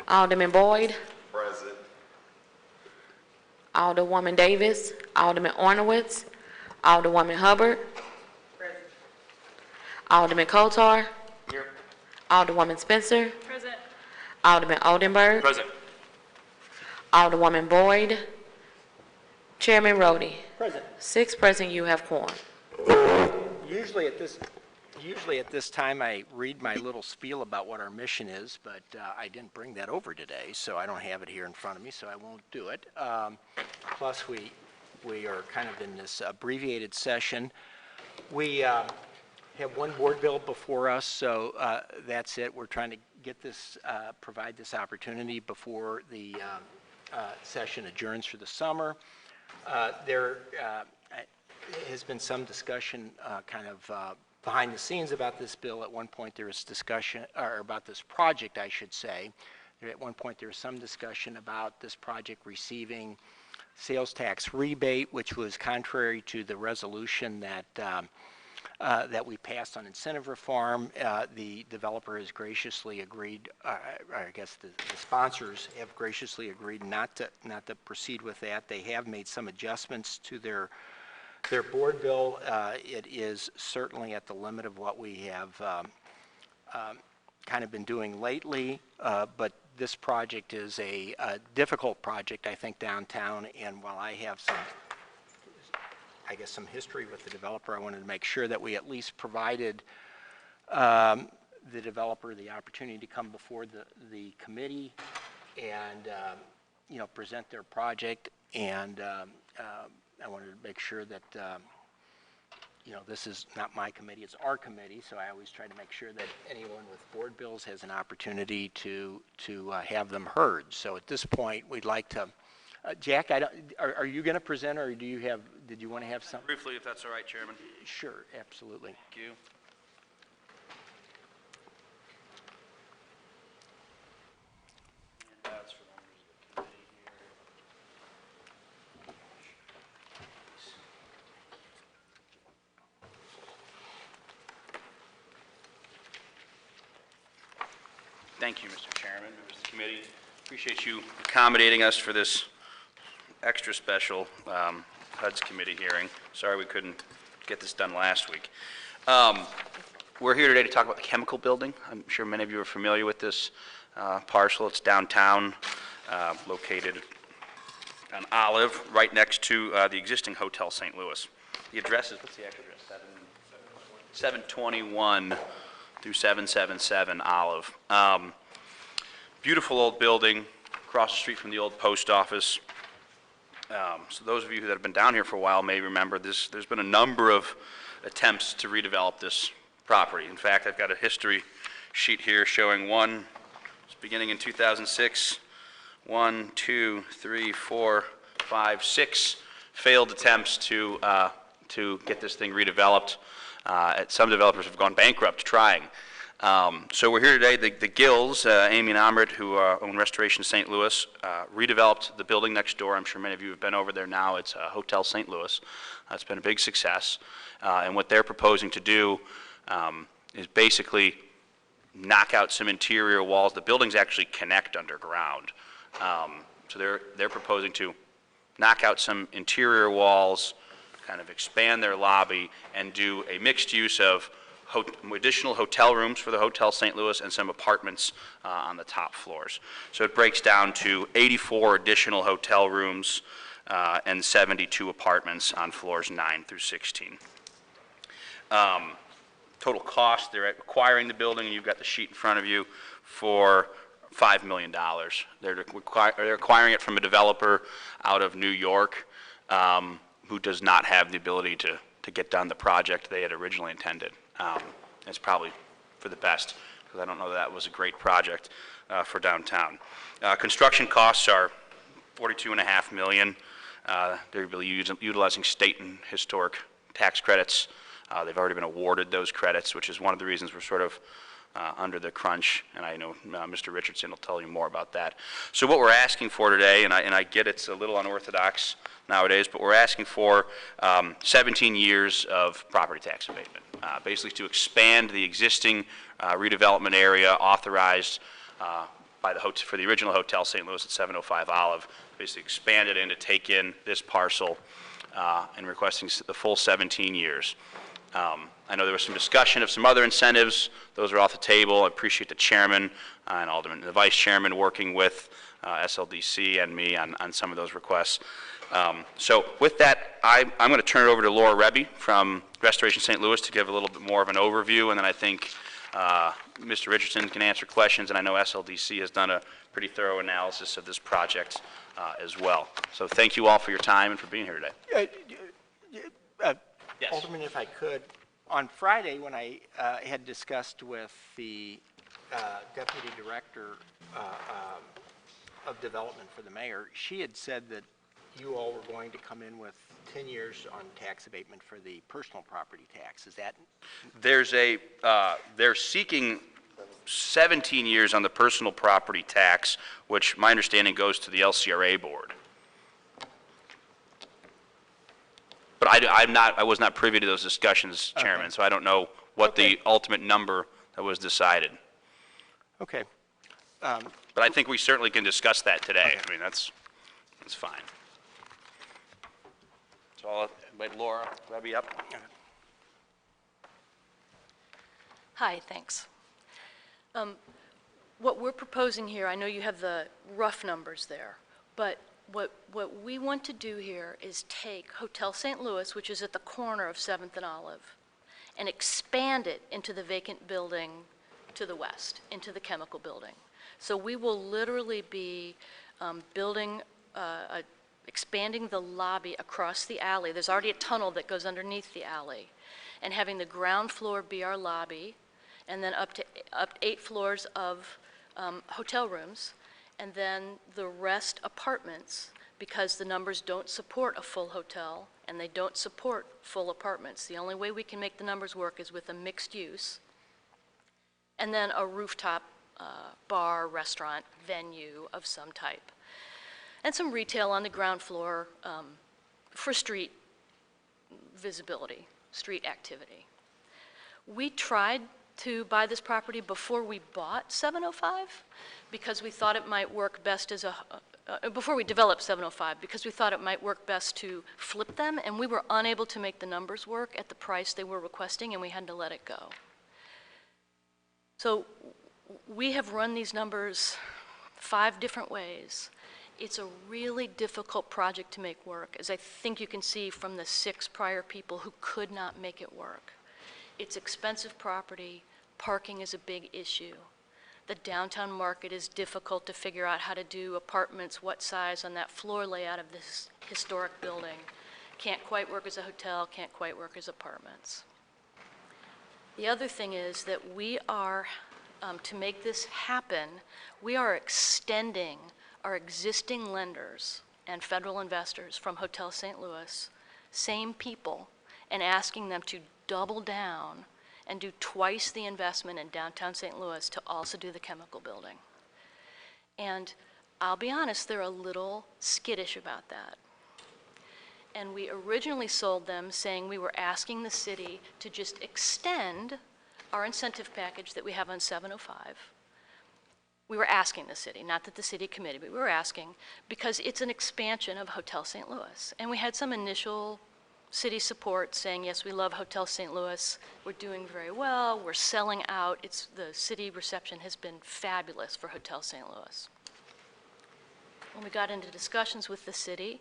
Alderman Boyd, Present. Alderwoman Davis, Alderman Ornowitz, Alderwoman Hubbard, Present. Alderman Coatar, Here. Alderwoman Spencer, Present. Alderman Oldenburg, Present. Alderwoman Boyd, Chairman Rhodey. Present. 6 present, you have quorum. Usually at this time, I read my little spiel about what our mission is, but I didn't bring that over today, so I don't have it here in front of me, so I won't do it. Plus, we are kind of in this abbreviated session. We have one board bill before us, so that's it. We're trying to get this, provide this opportunity before the session adjourns for the summer. There has been some discussion kind of behind the scenes about this bill. At one point there was discussion, or about this project I should say. At one point there was some discussion about this project receiving sales tax rebate, which was contrary to the resolution that we passed on incentive reform. The developer has graciously agreed, I guess the sponsors have graciously agreed not to proceed with that. They have made some adjustments to their board bill. It is certainly at the limit of what we have kind of been doing lately, but this project is a difficult project, I think, downtown, and while I have some history with the developer, I wanted to make sure that we at least provided the developer the opportunity to come before the committee and present their project, and I wanted to make sure that this is not my committee, it's our committee, so I always try to make sure that anyone with board bills has an opportunity to have them heard. So at this point, we'd like to, Jack, are you going to present, or did you want to have something? Briefly, if that's all right, Chairman. Sure, absolutely. Thank you. And that's for members of the committee here. Thank you, Mr. Chairman, members of the committee. Appreciate you accommodating us for this extra special HUD's committee hearing. Sorry we couldn't get this done last week. We're here today to talk about the chemical building. I'm sure many of you are familiar with this parcel. It's downtown, located on Olive, right next to the existing Hotel St. Louis. The address is, what's the actual address? 721 through 777 Olive. Beautiful old building across the street from the old post office. So those of you that have been down here for a while may remember this. There's been a number of attempts to redevelop this property. In fact, I've got a history sheet here showing one, it's beginning in 2006, 1, 2, 3, 4, 5, 6 failed attempts to get this thing redeveloped. Some developers have gone bankrupt trying. So we're here today. The Gills, Amy and Amrit, who own Restoration St. Louis, redeveloped the building next door. I'm sure many of you have been over there now. It's Hotel St. Louis. It's been a big success. And what they're proposing to do is basically knock out some interior walls. The buildings actually connect underground. So they're proposing to knock out some interior walls, kind of expand their lobby, and do a mixed use of additional hotel rooms for the Hotel St. Louis and some apartments on the top floors. So it breaks down to 84 additional hotel rooms and 72 apartments on floors 9 through 16. Total cost, they're acquiring the building, and you've got the sheet in front of you, for $5 million. They're acquiring it from a developer out of New York who does not have the ability to get done the project they had originally intended. It's probably for the best, because I don't know that was a great project for downtown. Construction costs are $42.5 million. They're really utilizing state and historic tax credits. They've already been awarded those credits, which is one of the reasons we're sort of under the crunch, and I know Mr. Richardson will tell you more about that. So what we're asking for today, and I get it's a little unorthodox nowadays, but we're asking for 17 years of property tax abatement, basically to expand the existing redevelopment area authorized by the hotel, for the original Hotel St. Louis at 705 Olive, basically expanded in to take in this parcel and requesting the full 17 years. I know there was some discussion of some other incentives. Those are off the table. I appreciate the chairman and Alderman, the vice chairman working with SLDC and me on some of those requests. So with that, I'm going to turn it over to Laura Rebbe from Restoration St. Louis to give a little bit more of an overview, and then I think Mr. Richardson can answer questions, and I know SLDC has done a pretty thorough analysis of this project as well. So thank you all for your time and for being here today. Yes. Alderman, if I could, on Friday when I had discussed with the Deputy Director of Development for the Mayor, she had said that you all were going to come in with 10 years on tax abatement for the personal property tax. Is that? They're seeking 17 years on the personal property tax, which my understanding goes to the LCRA board. But I was not privy to those discussions, Chairman, so I don't know what the ultimate number that was decided. Okay. But I think we certainly can discuss that today. I mean, that's fine. So I'll invite Laura Rebbe up. Hi, thanks. What we're proposing here, I know you have the rough numbers there, but what we want to do here is take Hotel St. Louis, which is at the corner of 7th and Olive, and expand it into the vacant building to the west, into the chemical building. So we will literally be expanding the lobby across the alley. There's already a tunnel that goes underneath the alley, and having the ground floor be our lobby, and then up 8 floors of hotel rooms, and then the rest apartments, because the numbers don't support a full hotel and they don't support full apartments. The only way we can make the numbers work is with a mixed use, and then a rooftop bar, restaurant, venue of some type, and some retail on the ground floor for street visibility, street activity. We tried to buy this property before we bought 705 because we thought it might work best as before we developed 705, because we thought it might work best to flip them, and we were unable to make the numbers work at the price they were requesting, and we had to let it go. So we have run these numbers 5 different ways. It's a really difficult project to make work, as I think you can see from the 6 prior people who could not make it work. It's expensive property. Parking is a big issue. The downtown market is difficult to figure out how to do apartments, what size on that floor layout of this historic building. Can't quite work as a hotel, can't quite work as apartments. The other thing is that we are, to make this happen, we are extending our existing lenders and federal investors from Hotel St. Louis, same people, and asking them to double down and do twice the investment in downtown St. Louis to also do the chemical building. And I'll be honest, they're a little skittish about that. And we originally sold them saying we were asking the city to just extend our incentive package that we have on 705. We were asking the city, not that the city committed, but we were asking because it's an expansion of Hotel St. Louis. And we had some initial city support saying, yes, we love Hotel St. Louis, we're doing very well, we're selling out. The city reception has been fabulous for Hotel St. Louis. When we got into discussions with the city,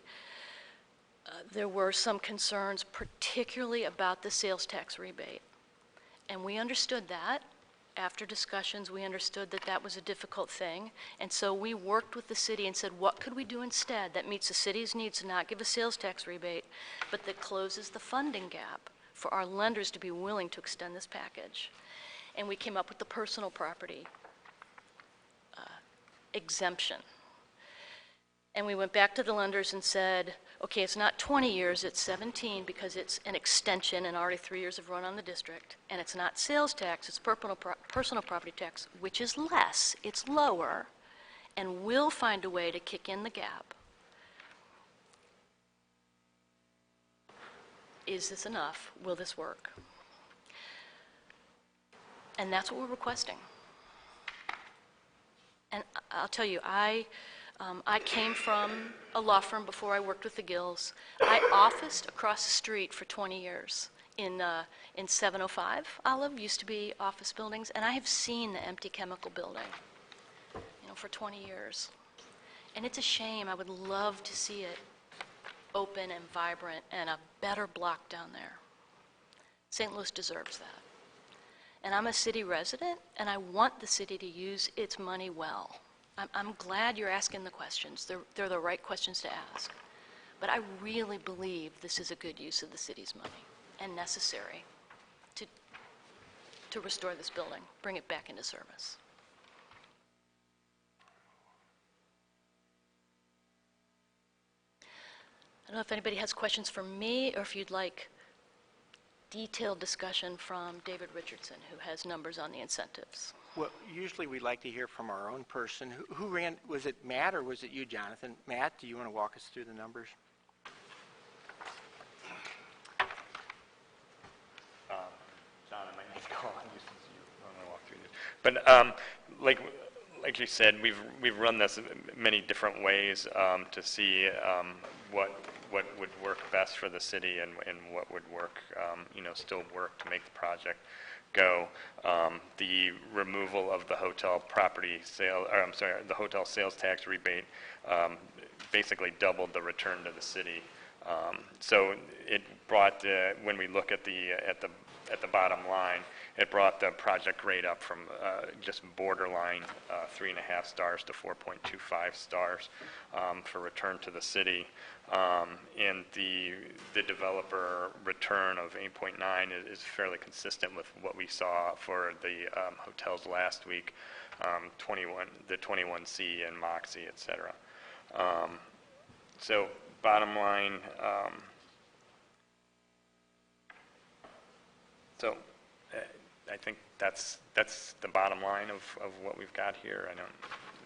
there were some concerns, particularly about the sales tax rebate. And we understood that. After discussions, we understood that that was a difficult thing. And so we worked with the city and said, what could we do instead that meets the city's needs to not give a sales tax rebate, but that closes the funding gap for our lenders to be willing to extend this package? And we came up with the personal property exemption. And we went back to the lenders and said, okay, it's not 20 years, it's 17 because it's an extension and already 3 years of run on the district. And it's not sales tax, it's personal property tax, which is less, it's lower, and we'll find a way to kick in the gap. Is this enough? Will this work? And that's what we're requesting. And I'll tell you, I came from a law firm before I worked with the Gills. I officed across the street for 20 years in 705 Olive, used to be office buildings, and I have seen the empty chemical building, for 20 years. And it's a shame. I would love to see it open and vibrant and a better block down there. St. Louis deserves that. And I'm a city resident, and I want the city to use its money well. I'm glad you're asking the questions. They're the right questions to ask. But I really believe this is a good use of the city's money and necessary to restore this building, bring it back into service. I don't know if anybody has questions for me or if you'd like detailed discussion from David Richardson, who has numbers on the incentives. Well, usually we like to hear from our own person. Who ran, was it Matt or was it you, Jonathan? Matt, do you want to walk us through the numbers? John, I might need to go on you since you want to walk through this. But like you said, we've run this many different ways to see what would work best for the city and what would work, still work to make the project go. The removal of the hotel property sale, the hotel sales tax rebate basically doubled the return to the city. So it brought, when we look at the bottom line, it brought the project grade up from just borderline 3.5 stars to 4.25 stars for return to the city. And the developer return of 8.9 is fairly consistent with what we saw for the hotels last week, the 21C and Moxie, et cetera. So bottom line, I think that's the bottom line of what we've got here. I don't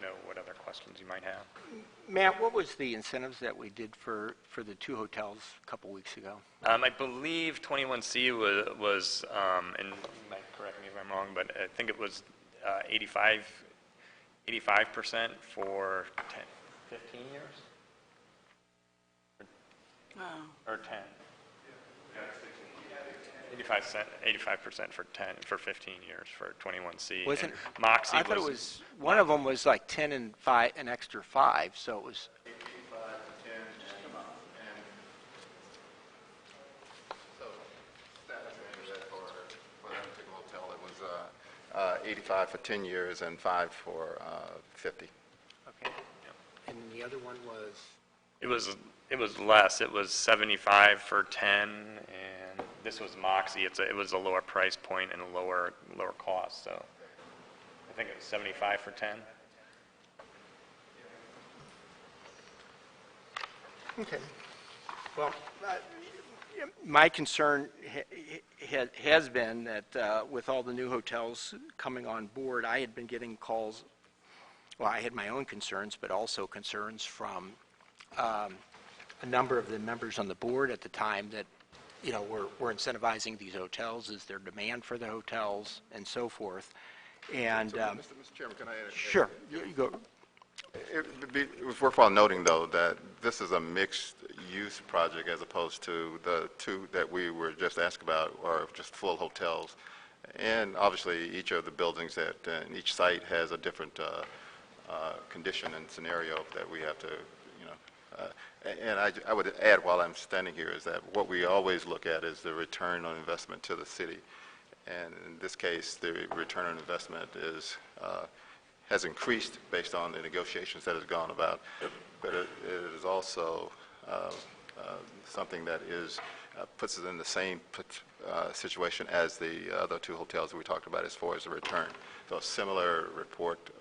know what other questions you might have. Matt, what was the incentives that we did for the two hotels a couple weeks ago? I believe 21C was and you might correct me if I'm wrong, but I think it was 85% for 15 years? Or 10? 85% for 15 years for 21C. Wasn't Moxie I thought it was one of them was like 10 and 5, an extra 5, so it was 85 to 10, and so that for that particular hotel, it was 85 for 10 years and 5 for 50. okay. And the other one was It was less. It was 75 for 10, and this was Moxie. It was a lower price point and a lower cost. So I think it was 75 for 10. okay. Well, my concern has been that with all the new hotels coming on board, I had been getting calls. Well, I had my own concerns, but also concerns from a number of the members on the board at the time that, we're incentivizing these hotels. Is there demand for the hotels and so forth? And So, Mr. Chairman, can I add? sure, you go. It was worthwhile noting, though, that this is a mixed-use project as opposed to the two that we were just asked about, or just full hotels. And obviously, each of the buildings in each site has a different condition and scenario that we have to, and I would add while I'm standing here is that what we always look at is the return on investment to the city. And in this case, the return on investment has increased based on the negotiations that has gone about, but it is also something that puts us in the same situation as the other two hotels that we talked about as far as the return. So a similar report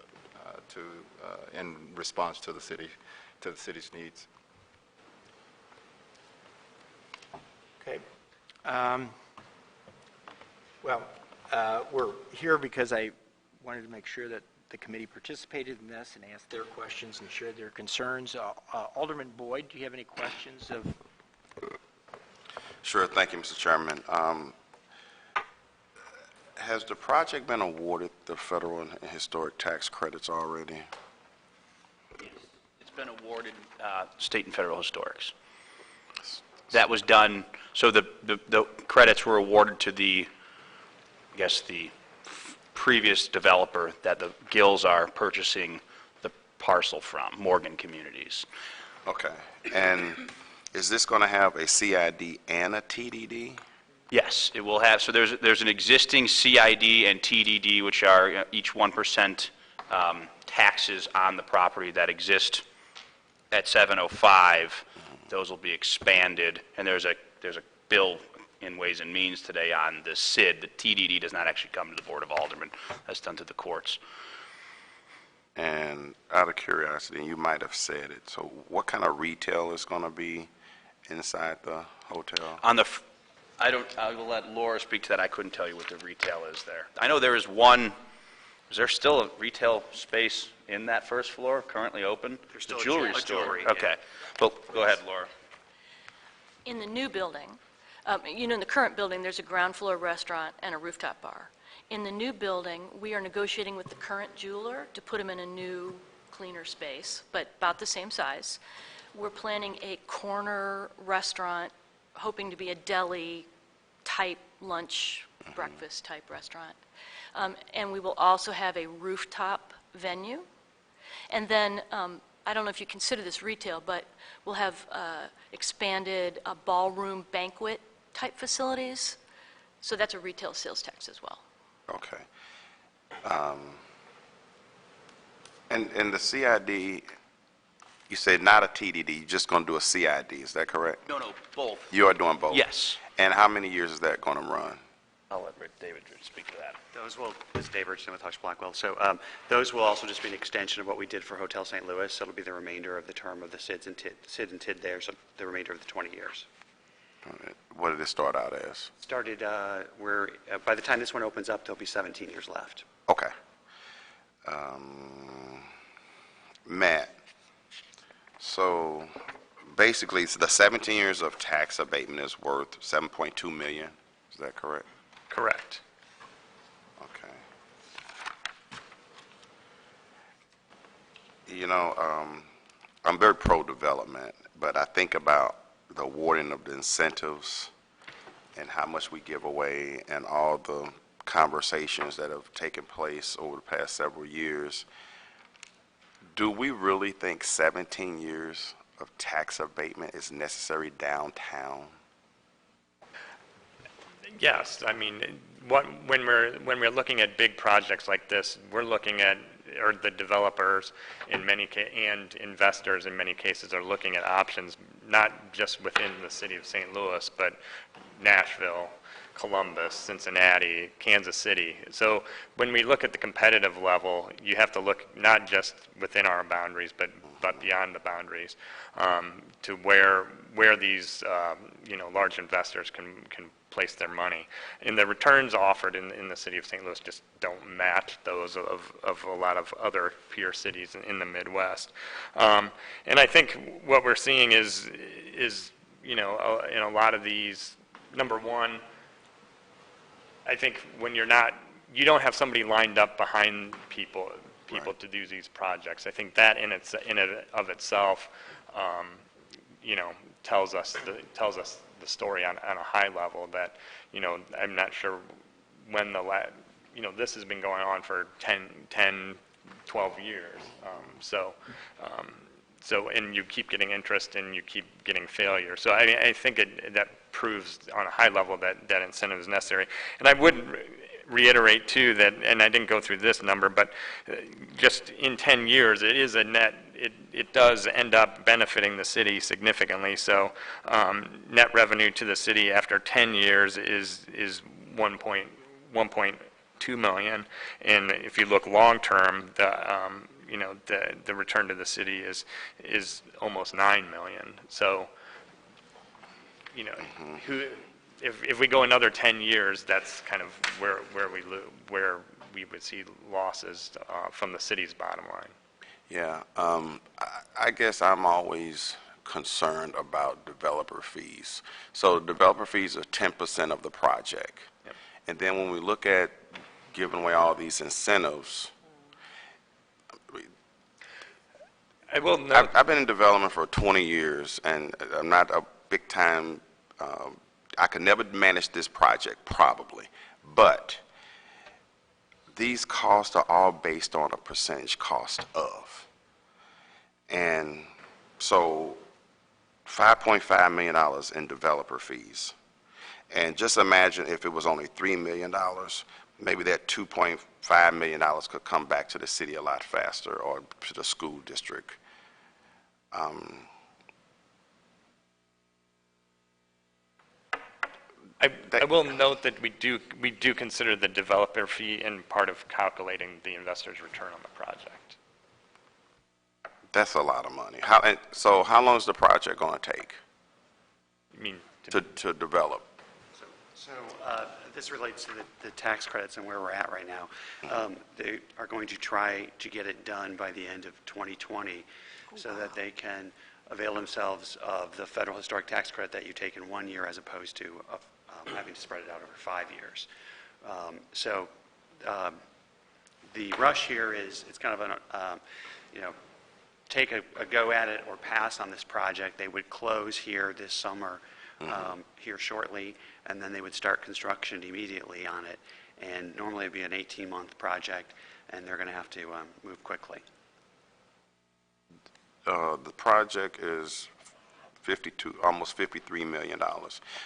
in response to the city's needs. Okay. Well, we're here because I wanted to make sure that the committee participated in this and asked their questions and shared their concerns. Alderman Boyd, do you have any questions of? Sure. Thank you, Mr. Chairman. Has the project been awarded the federal and historic tax credits already? It's been awarded state and federal historics. That was done, so the credits were awarded to the, I guess, the previous developer that the Gills are purchasing the parcel from, Morgan Communities. Okay. And is this going to have a CID and a TDD? Yes, it will have, so there's an existing CID and TDD, which are each 1% taxes on the property that exist at 705. Those will be expanded, and there's a bill in Ways and Means today on the SID. The TDD does not actually come to the Board of Aldermen. That's done to the courts. And out of curiosity, you might have said it, so what kind of retail is going to be inside the hotel? On the, I will let Laura speak to that. I couldn't tell you what the retail is there. I know there is one, is there still a retail space in that first floor currently open? There's still the a jewelry jewelry, store. yeah. Okay. Well, go ahead, Laura. In the new building, in the current building, there's a ground floor restaurant and a rooftop bar. In the new building, we are negotiating with the current jeweler to put him in a new, cleaner space, but about the same size. We're planning a corner restaurant, hoping to be a deli-type lunch, breakfast-type restaurant. And we will also have a rooftop venue. And then, I don't know if you consider this retail, but we'll have expanded ballroom banquet-type facilities. So that's a retail sales tax as well. Okay. And the CID, you said not a TDD, you're just going to do a CID, is that correct? No, both. You are doing both? Yes. And how many years is that going to run? I'll let David speak to that. Those will, this is Dave Richardson with Hutch Blackwell. So those will also just be an extension of what we did for Hotel St. Louis. So it'll be the remainder of the term of the SID and TID there, so the remainder of the 20 years. All right. What did it start out as? Started, by the time this one opens up, there'll be 17 years left. Okay. Matt, so basically the 17 years of tax abatement is worth $7.2 million, is that correct? Correct. Okay. You know, I'm very pro-development, but I think about the awarding of the incentives and how much we give away and all the conversations that have taken place over the past several years. Do we really think 17 years of tax abatement is necessary downtown? Yes, I mean, when we're looking at big projects like this, we're looking at, or the developers in many and investors in many cases are looking at options, not just within the city of St. Louis, but Nashville, Columbus, Cincinnati, Kansas City. So when we look at the competitive level, you have to look not just within our boundaries, but beyond the boundaries, to where these large investors can place their money. And the returns offered in the city of St. Louis just don't match those of a lot of other peer cities in the Midwest. And I think what we're seeing is in a lot of these, number one, I think when you don't have somebody lined up behind people Right. to do these projects. I think that in and of itself, tells us the story on a high level that, I'm not sure when this has been going on for 10, 12 years. And you keep getting interest and you keep getting failure. So I think that proves on a high level that incentive is necessary. And I would reiterate too that, and I didn't go through this number, but just in 10 years, it is a net, it does end up benefiting the city significantly. So net revenue to the city after 10 years is 1.2 million. And if you look long-term, the return to the city is almost 9 million. So, if we go another 10 years, that's kind of where we would see losses from the city's bottom line. Yeah, I guess I'm always concerned about developer fees. So developer fees are 10% of the project. Yep. And then when we look at giving away all these incentives, I will note, I've been in development for 20 years, and I'm not a big-time, I could never manage this project, probably. But these costs are all based on a percentage cost of. And so $5.5 million in developer fees. And just imagine if it was only $3 million, maybe that $2.5 million could come back to the city a lot faster, or to the school district. I will note that we do consider the developer fee in part of calculating the investor's return on the project. That's a lot of money. So how long is the project going to take I mean, to develop? So this relates to the tax credits and where we're at right now. They are going to try to get it done by the end of 2020 so that they can avail themselves of the federal historic tax credit that you take in 1 year as opposed to having to spread it out over 5 years. The rush here is, it's kind of an, take a go at it or pass on this project. They would close here this summer, here shortly, and then they would start construction immediately on it. And normally it'd be an 18-month project, and they're going to have to move quickly. The project is almost $53 million.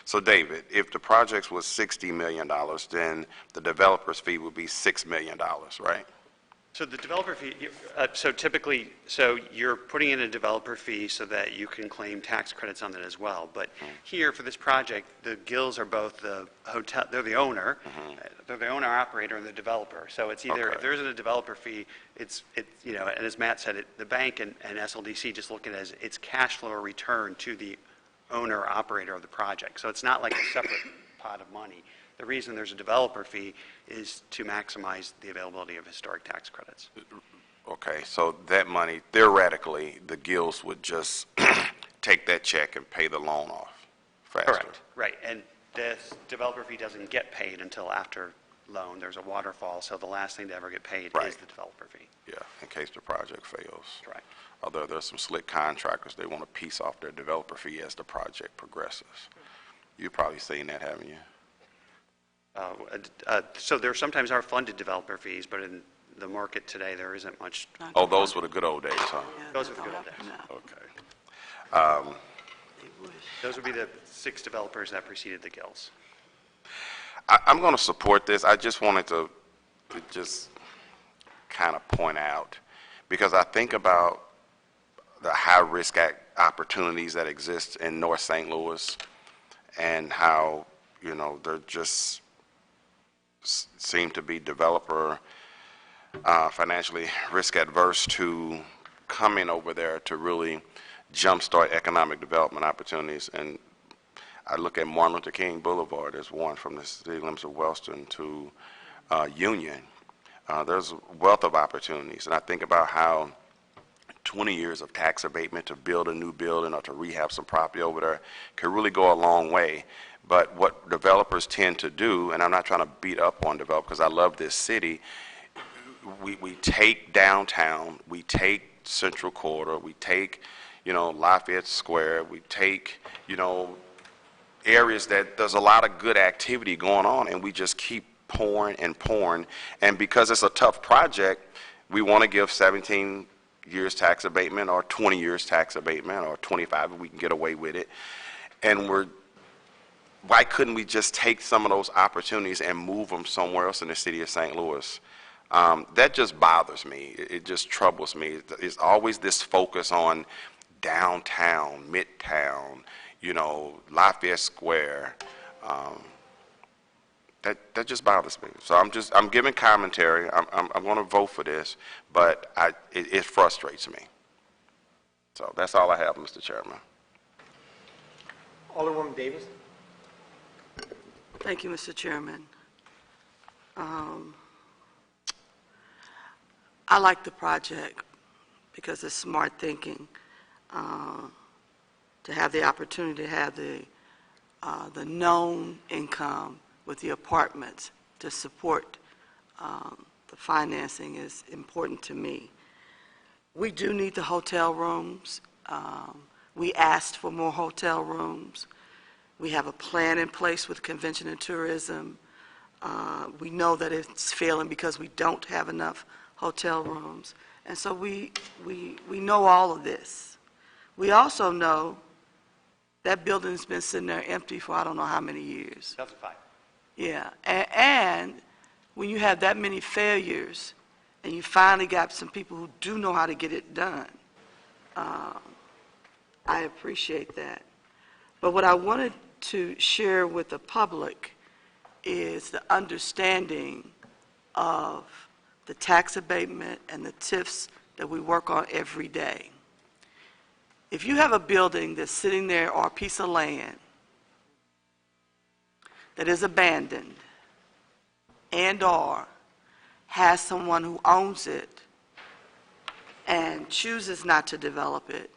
So David, if the project was $60 million, then the developer's fee would be $6 million, right? So the developer fee, so typically, you're putting in a developer fee so that you can claim tax credits on that as well. But here for this project, the Gills are both the hotel, they're the owner, they're the owner operator and the developer. So it's either, if there isn't a developer fee, it's and as Matt said, the bank and SLDC just look at it as its cash flow or return to the owner operator of the project. So it's not like a separate pot of money. The reason there's a developer fee is to maximize the availability of historic tax credits. Okay, so that money, theoretically, the Gills would just take that check and pay the loan off faster. Correct, right. And this developer fee doesn't get paid until after loan. There's a waterfall, so the last thing to ever get paid is the developer fee. Yeah, in case the project fails. Correct. Although there's some slick contractors, they want to piece off their developer fee as the project progresses. You've probably seen that, haven't you? So there sometimes are funded developer fees, but in the market today, there isn't much. Oh, those were the good old days, huh? Those are the good old days. Okay. Those would be the 6 developers that preceded the Gills. I'm going to support this. I just wanted to just kind of point out, because I think about the high-risk opportunities that exist in North St. Louis and how, they're just seem to be developer financially risk adverse to coming over there to really jumpstart economic development opportunities. And I look at Martin Luther King Boulevard as one from the city limits of Wellston to Union. There's a wealth of opportunities, and I think about how 20 years of tax abatement to build a new building or to rehab some property over there could really go a long way. But what developers tend to do, and I'm not trying to beat up on developers because I love this city, we take downtown, we take Central Quarter, we take, Lafayette Square, we take, areas that there's a lot of good activity going on, and we just keep pouring and pouring. And because it's a tough project, we want to give 17 years tax abatement or 20 years tax abatement or 25 if we can get away with it. And why couldn't we just take some of those opportunities and move them somewhere else in the city of St. Louis? That just bothers me. It just troubles me. It's always this focus on downtown, midtown, Lafayette Square. That just bothers me. So I'm giving commentary. I'm going to vote for this, but it frustrates me. So that's all I have, Mr. Chairman. Alderwoman Davis? Thank you, Mr. Chairman. I like the project because it's smart thinking, to have the opportunity to have the known income with the apartments to support the financing is important to me. We do need the hotel rooms. We asked for more hotel rooms. We have a plan in place with convention and tourism. We know that it's failing because we don't have enough hotel rooms. And so we know all of this. We also know that building's been sitting there empty for I don't know how many years. 2005. Yeah, and when you have that many failures, and you finally got some people who do know how to get it done, I appreciate that. But what I wanted to share with the public is the understanding of the tax abatement and the TIFs that we work on every day. If you have a building that's sitting there or a piece of land that is abandoned and/or has someone who owns it and chooses not to develop it,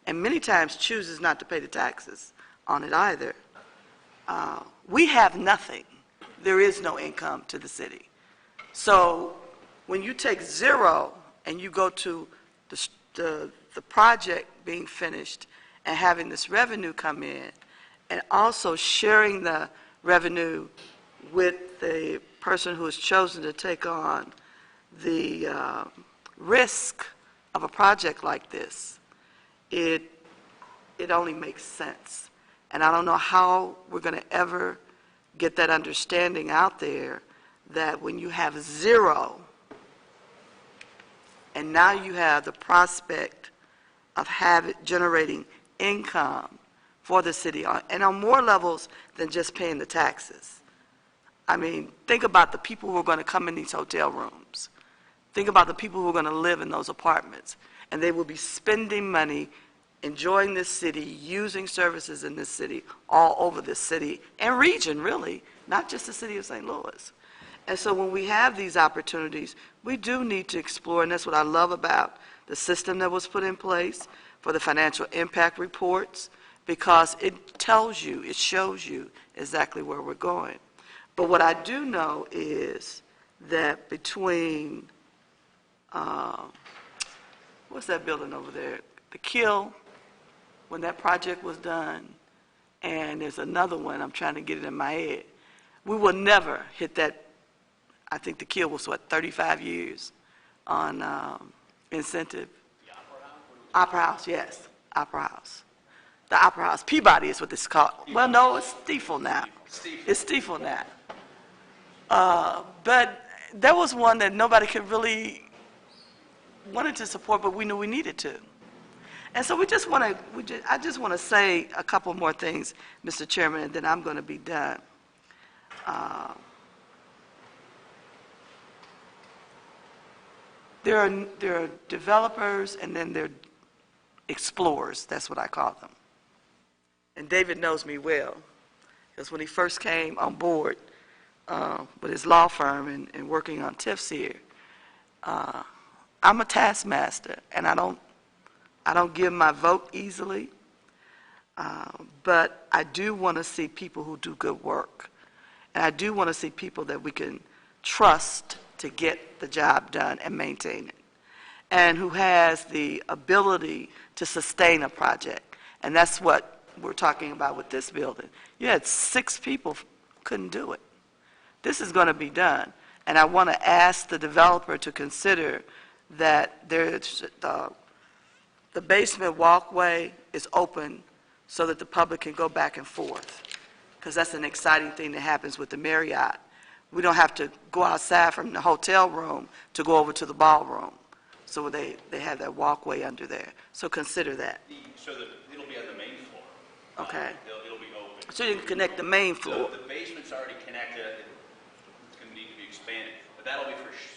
and many times chooses not to pay the taxes on it either, we have nothing. There is no income to the city. So when you take zero and you go to the project being finished and having this revenue come in, and also sharing the revenue with the person who has chosen to take on the risk of a project like this, it only makes sense. And I don't know how we're going to ever get that understanding out there that when you have zero, and now you have the prospect of generating income for the city, and on more levels than just paying the taxes. I mean, think about the people who are going to come in these hotel rooms. Think about the people who are going to live in those apartments. And they will be spending money, enjoying this city, using services in this city, all over this city and region, really, not just the city of St. Louis. And so when we have these opportunities, we do need to explore, and that's what I love about the system that was put in place for the financial impact reports, because it tells you, it shows you exactly where we're going. But what I do know is that between, what's that building over there? The Kill, when that project was done, and there's another one, I'm trying to get it in my head. We will never hit that. I think the Kill was, 35 years on incentive? The Opera House, yes, Opera House. The Opera House. Peabody is what it's called. Well, no, it's Stiefel now. It's Stiefel now. But there was one that nobody could really wanted to support, but we knew we needed to. And so I just want to say a couple more things, Mr. Chairman, and then I'm going to be done. There are developers, and then there are explorers. That's what I call them. And David knows me well, because when he first came on board with his law firm and working on TIFs here, I'm a taskmaster, and I don't give my vote easily, but I do want to see people who do good work, and I do want to see people that we can trust to get the job done and maintain it, and who has the ability to sustain a project. And that's what we're talking about with this building. You had 6 people couldn't do it. This is going to be done. And I want to ask the developer to consider that the basement walkway is open so that the public can go back and forth, because that's an exciting thing that happens with the Marriott. We don't have to go outside from the hotel room to go over to the ballroom. So they have that walkway under there. So consider that. So it'll be on the main floor. Okay. It'll be open. So you can connect the main floor. So the basement's already connected. It's going to need to be expanded. But that'll be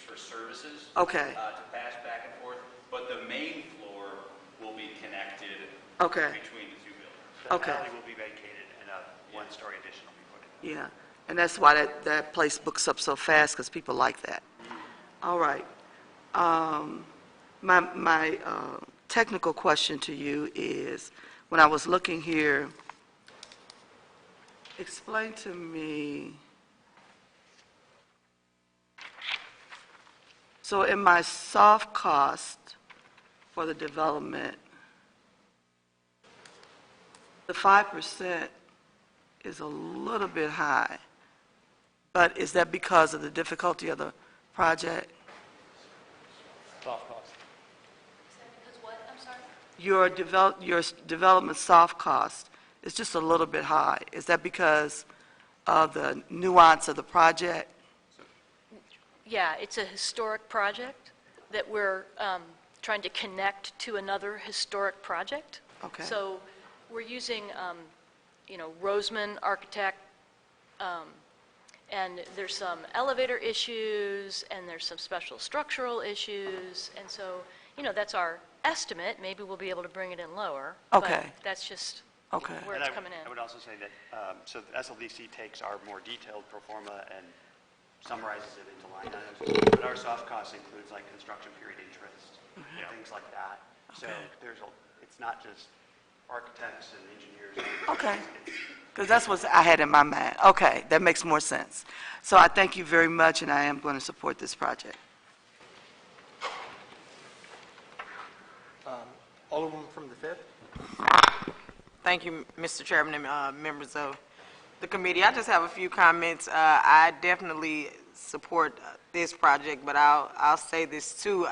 for services. Okay. To pass back and forth. But the main floor will be connected. Okay. Between the 2 buildings. The Okay. alley will be vacated and a one-story addition will be put in. Yeah, and that's why that place books up so fast, because people like that. All right. My technical question to you is, when I was looking here, explain to me So in my soft cost for the development, the 5% is a little bit high, but is that because of the difficulty of the project? Soft cost. Because what, I'm sorry? Your development soft cost is just a little bit high. Is that because of the nuance of the project? Yeah, it's a historic project that we're trying to connect to another historic project. Okay. So we're using, Roseman Architect, and there's some elevator issues, and there's some special structural issues, and so, that's our estimate. Maybe we'll be able to bring it in lower. Okay. But that's just Okay. where And it's coming I in. would also say that, so the SLDC takes our more detailed pro forma and summarizes it into line items, but our soft cost includes like construction period interest, things like that. So it's not just architects and engineers. Okay. Because that's what I had in my mind. Okay, that makes more sense. So I thank you very much, and I am going to support this project. Alderwoman from the 5th? Thank you, Mr. Chairman and members of the committee. I just have a few comments. I definitely support this project, but I'll say this too.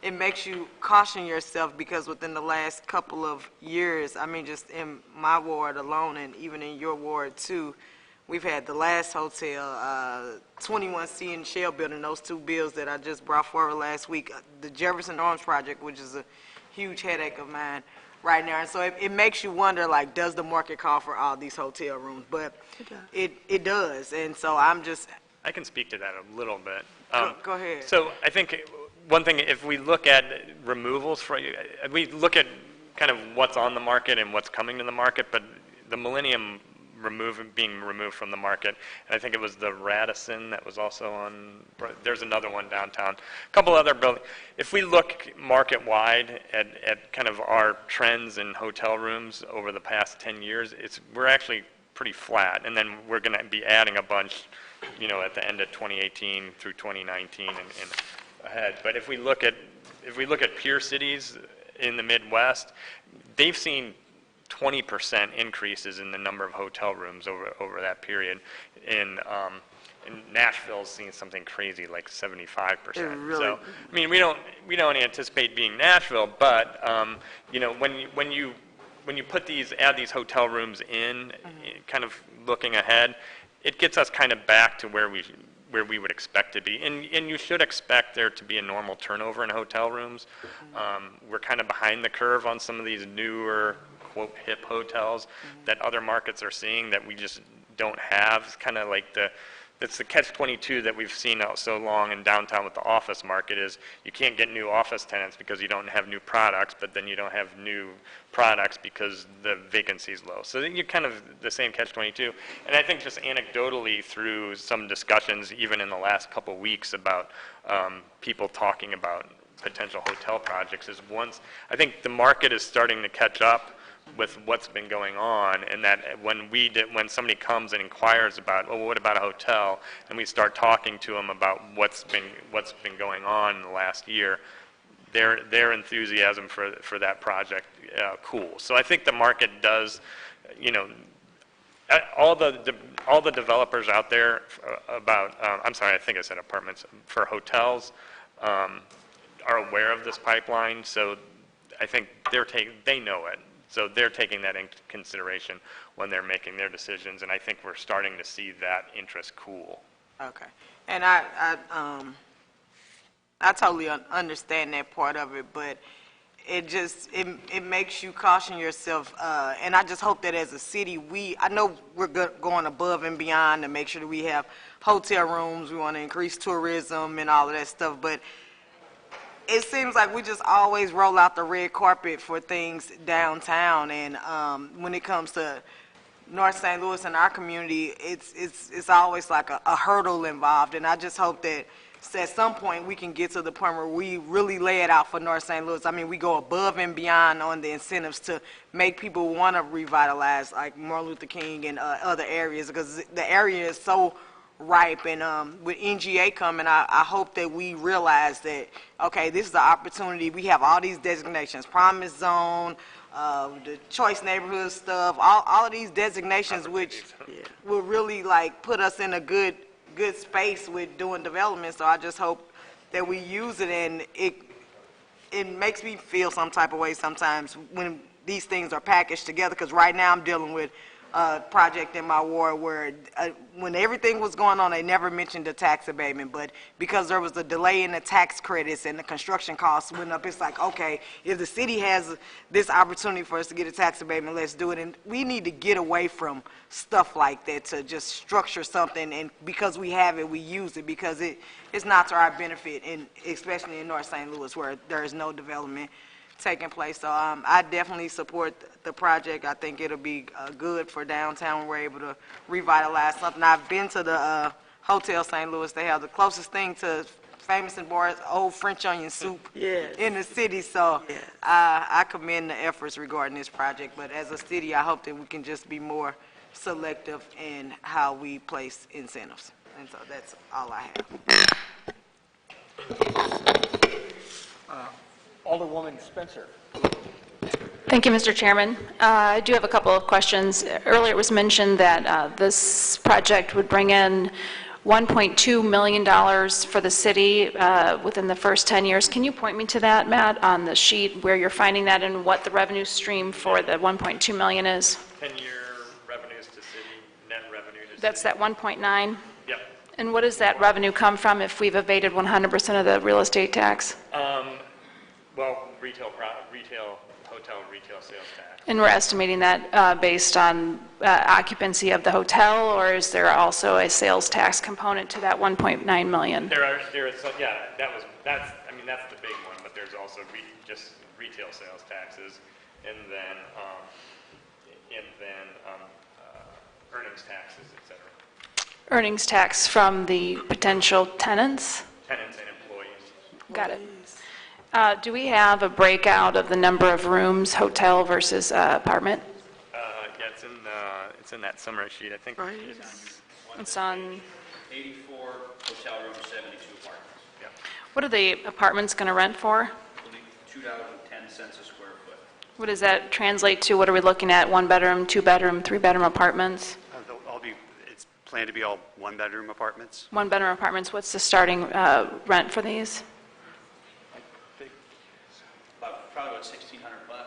It makes you caution yourself because within the last couple of years, I mean, just in my ward alone and even in your ward too, we've had the last hotel, 21C and Shell Building, those two bills that I just brought forward last week, the Jefferson Arms Project, which is a huge headache of mine right now. And so it makes you wonder, like, does the market call for all these hotel rooms? But it does. And so I can speak to that a little bit. Go ahead. So I think one thing, if we look at removals, we look at kind of what's on the market and what's coming to the market, but the Millennium being removed from the market, and I think it was the Radisson that was also on, there's another one downtown, a couple other buildings. If we look market-wide at kind of our trends in hotel rooms over the past 10 years, we're actually pretty flat, and then we're going to be adding a bunch, at the end of 2018 through 2019 and ahead. But if we look at peer cities in the Midwest, they've seen 20% increases in the number of hotel rooms over that period. In Nashville's seen something crazy like 75%. Really? So I mean, we don't anticipate being Nashville, but when you add these hotel rooms in, kind of looking ahead, it gets us kind of back to where we would expect to be. And you should expect there to be a normal turnover in hotel rooms. We're kind of behind the curve on some of these newer, quote, hip hotels that other markets are seeing that we just don't have. It's kind of like it's the catch-22 that we've seen out so long in downtown with the office market is you can't get new office tenants because you don't have new products, but then you don't have new products because the vacancy is low. So you're kind of the same catch-22. And I think just anecdotally through some discussions, even in the last couple weeks about people talking about potential hotel projects is I think the market is starting to catch up with what's been going on, and that when somebody comes and inquires about, well, what about a hotel, and we start talking to them about what's been going on in the last year, their enthusiasm for that project cools. So I think the market does, all the developers out there I'm sorry, I think I said apartments, for hotels are aware of this pipeline, so I think they know it. So they're taking that into consideration when they're making their decisions, and I think we're starting to see that interest cool. Okay. And I totally understand that part of it, but it makes you caution yourself, and I just hope that as a city, I know we're going above and beyond to make sure that we have hotel rooms, we want to increase tourism and all of that stuff, but it seems like we just always roll out the red carpet for things downtown, and when it comes to North St. Louis and our community, it's always like a hurdle involved, and I just hope that at some point we can get to the point where we really lay it out for North St. Louis. I mean, we go above and beyond on the incentives to make people want to revitalize like Martin Luther King and other areas, because the area is so ripe. And with NGA coming, I hope that we realize that, okay, this is the opportunity. We have all these designations, Promise Zone, the choice neighborhood stuff, all of these designations, which will really like put us in a good space with doing development. So I just hope that we use it, and it makes me feel some type of way sometimes when these things are packaged together, because right now I'm dealing with a project in my ward where when everything was going on, they never mentioned the tax abatement, but because there was a delay in the tax credits and the construction costs went up, it's like, okay, if the city has this opportunity for us to get a tax abatement, let's do it. And we need to get away from stuff like that to just structure something, and because we have it, we use it, because it's not to our benefit, and especially in North St. Louis where there is no development taking place. So I definitely support the project. I think it'll be good for downtown. We're able to revitalize something. I've been to the Hotel St. Louis. They have the closest thing to Famous and Bar's old French onion soup in the city. So I commend the efforts regarding this project. But as a city, I hope that we can just be more selective in how we place incentives. And so that's all I have. Alderwoman Spencer. Thank you, Mr. Chairman. I do have a couple of questions. Earlier it was mentioned that this project would bring in $1.2 million for the city within the first 10 years. Can you point me to that, Matt, on the sheet where you're finding that and what the revenue stream for the $1.2 million is? 10-year revenues to city, net revenue to city. That's that 1.9? Yep. And what does that revenue come from if we've evaded 100% of the real estate tax? Well, hotel retail sales tax. And we're estimating that based on occupancy of the hotel, or is there also a sales tax component to that 1.9 million? There is, yeah, that's the big one, but there's also just retail sales taxes, and then earnings taxes, et cetera. Earnings tax from the potential tenants? Tenants and employees. Got it. Do we have a breakout of the number of rooms, hotel versus apartment? Yeah, it's in that summary sheet, I think. Right. It's on, 84 hotel rooms, 72 apartments. Yeah. what are the apartments going to rent for? I believe $2.10 a square foot. What does that translate to? What are we looking at? One bedroom, two bedroom, three bedroom apartments? It's planned to be all one-bedroom apartments. One bedroom apartments, what's the starting rent for these? Probably about $1,600.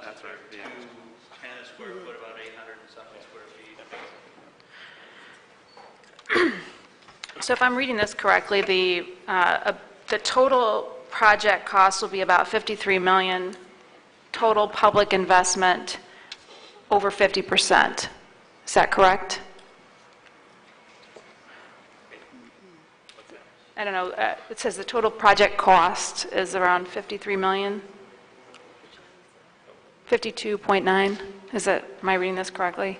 That's right, yeah. 210 a square foot, about 800 and something square feet. So if I'm reading this correctly, the total project cost will be about $53 million, total public investment over 50%. Is that correct? I don't know, it says the total project cost is around $53 million? 52.9, is that, am I reading this correctly?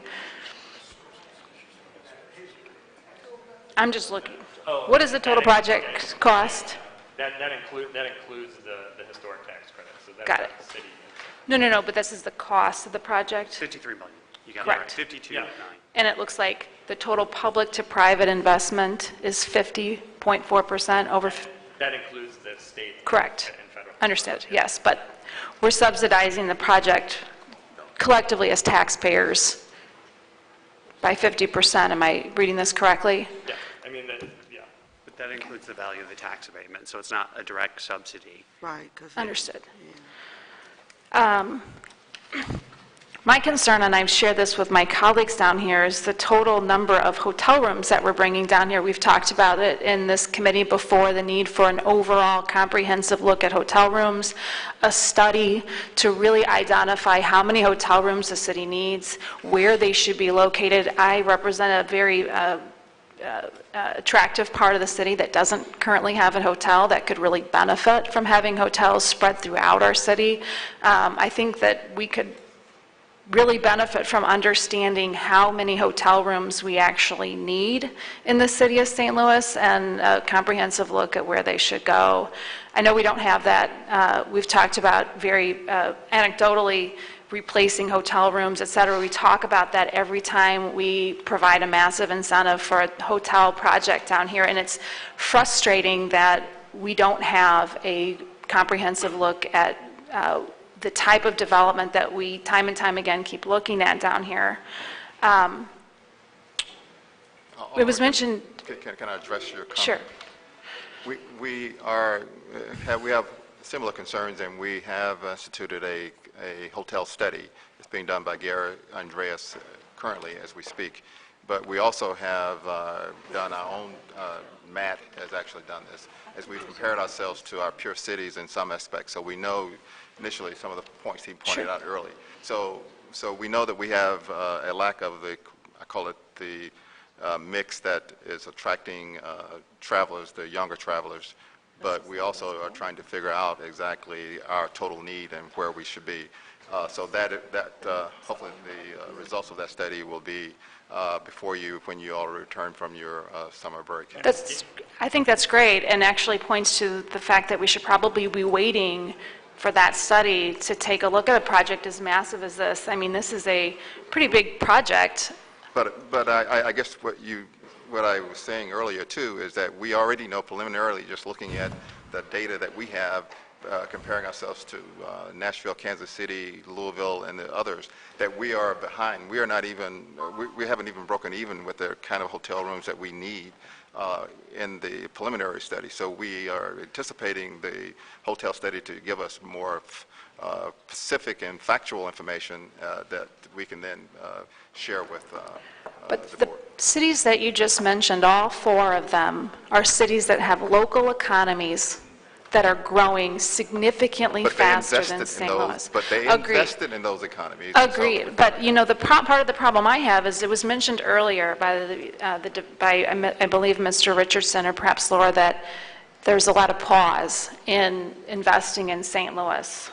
I'm just looking. What is the total project cost? That includes the historic tax credit, so that's Got what it. the city. No, but this is the cost of the project? 53 million. You got it right. Correct. 52.9. Yeah. And it looks like the total public to private investment is 50.4% over, That includes the state. correct. And federal. Understood, yes, but we're subsidizing the project collectively as taxpayers by 50%. Am I reading this correctly? Yeah, yeah. But that includes the value of the tax abatement, so it's not a direct subsidy. Right, 'cause Understood. My concern, and I've shared this with my colleagues down here, is the total number of hotel rooms that we're bringing down here. We've talked about it in this committee before, the need for an overall comprehensive look at hotel rooms, a study to really identify how many hotel rooms the city needs, where they should be located. I represent a very attractive part of the city that doesn't currently have a hotel that could really benefit from having hotels spread throughout our city. I think that we could really benefit from understanding how many hotel rooms we actually need in the city of St. Louis and a comprehensive look at where they should go. I know we don't have that. We've talked about very anecdotally replacing hotel rooms, et cetera. We talk about that every time we provide a massive incentive for a hotel project down here, and it's frustrating that we don't have a comprehensive look at the type of development that we time and time again keep looking at down here. It was mentioned. Can I address your comment? Sure. We have similar concerns, and we have instituted a hotel study. It's being done by Gary Andreas currently as we speak. But we also have done our own, Matt has actually done this, as we've compared ourselves to our peer cities in some aspects. So we know initially some of the points he pointed out early. So we know that we have a lack of the, I call it the mix that is attracting travelers, the younger travelers. But we also are trying to figure out exactly our total need and where we should be. So that hopefully the results of that study will be before you when you all return from your summer break. I think that's great, and actually points to the fact that we should probably be waiting for that study to take a look at a project as massive as this. I mean, this is a pretty big project. But I guess what I was saying earlier too is that we already know preliminarily, just looking at the data that we have, comparing ourselves to Nashville, Kansas City, Louisville, and the others, that we are behind. We are not even, we haven't even broken even with the kind of hotel rooms that we need in the preliminary study. So we are anticipating the hotel study to give us more specific and factual information that we can then share with But the the board. cities that you just mentioned, all four of them, are cities that have local economies that are growing significantly But they faster than invested in St. those. Louis. But they Agreed. invested in those economies. So- Agreed, but you know, the part of the problem I have is it was mentioned earlier by I believe Mr. Richardson or perhaps Laura, that there's a lot of pause in investing in St. Louis,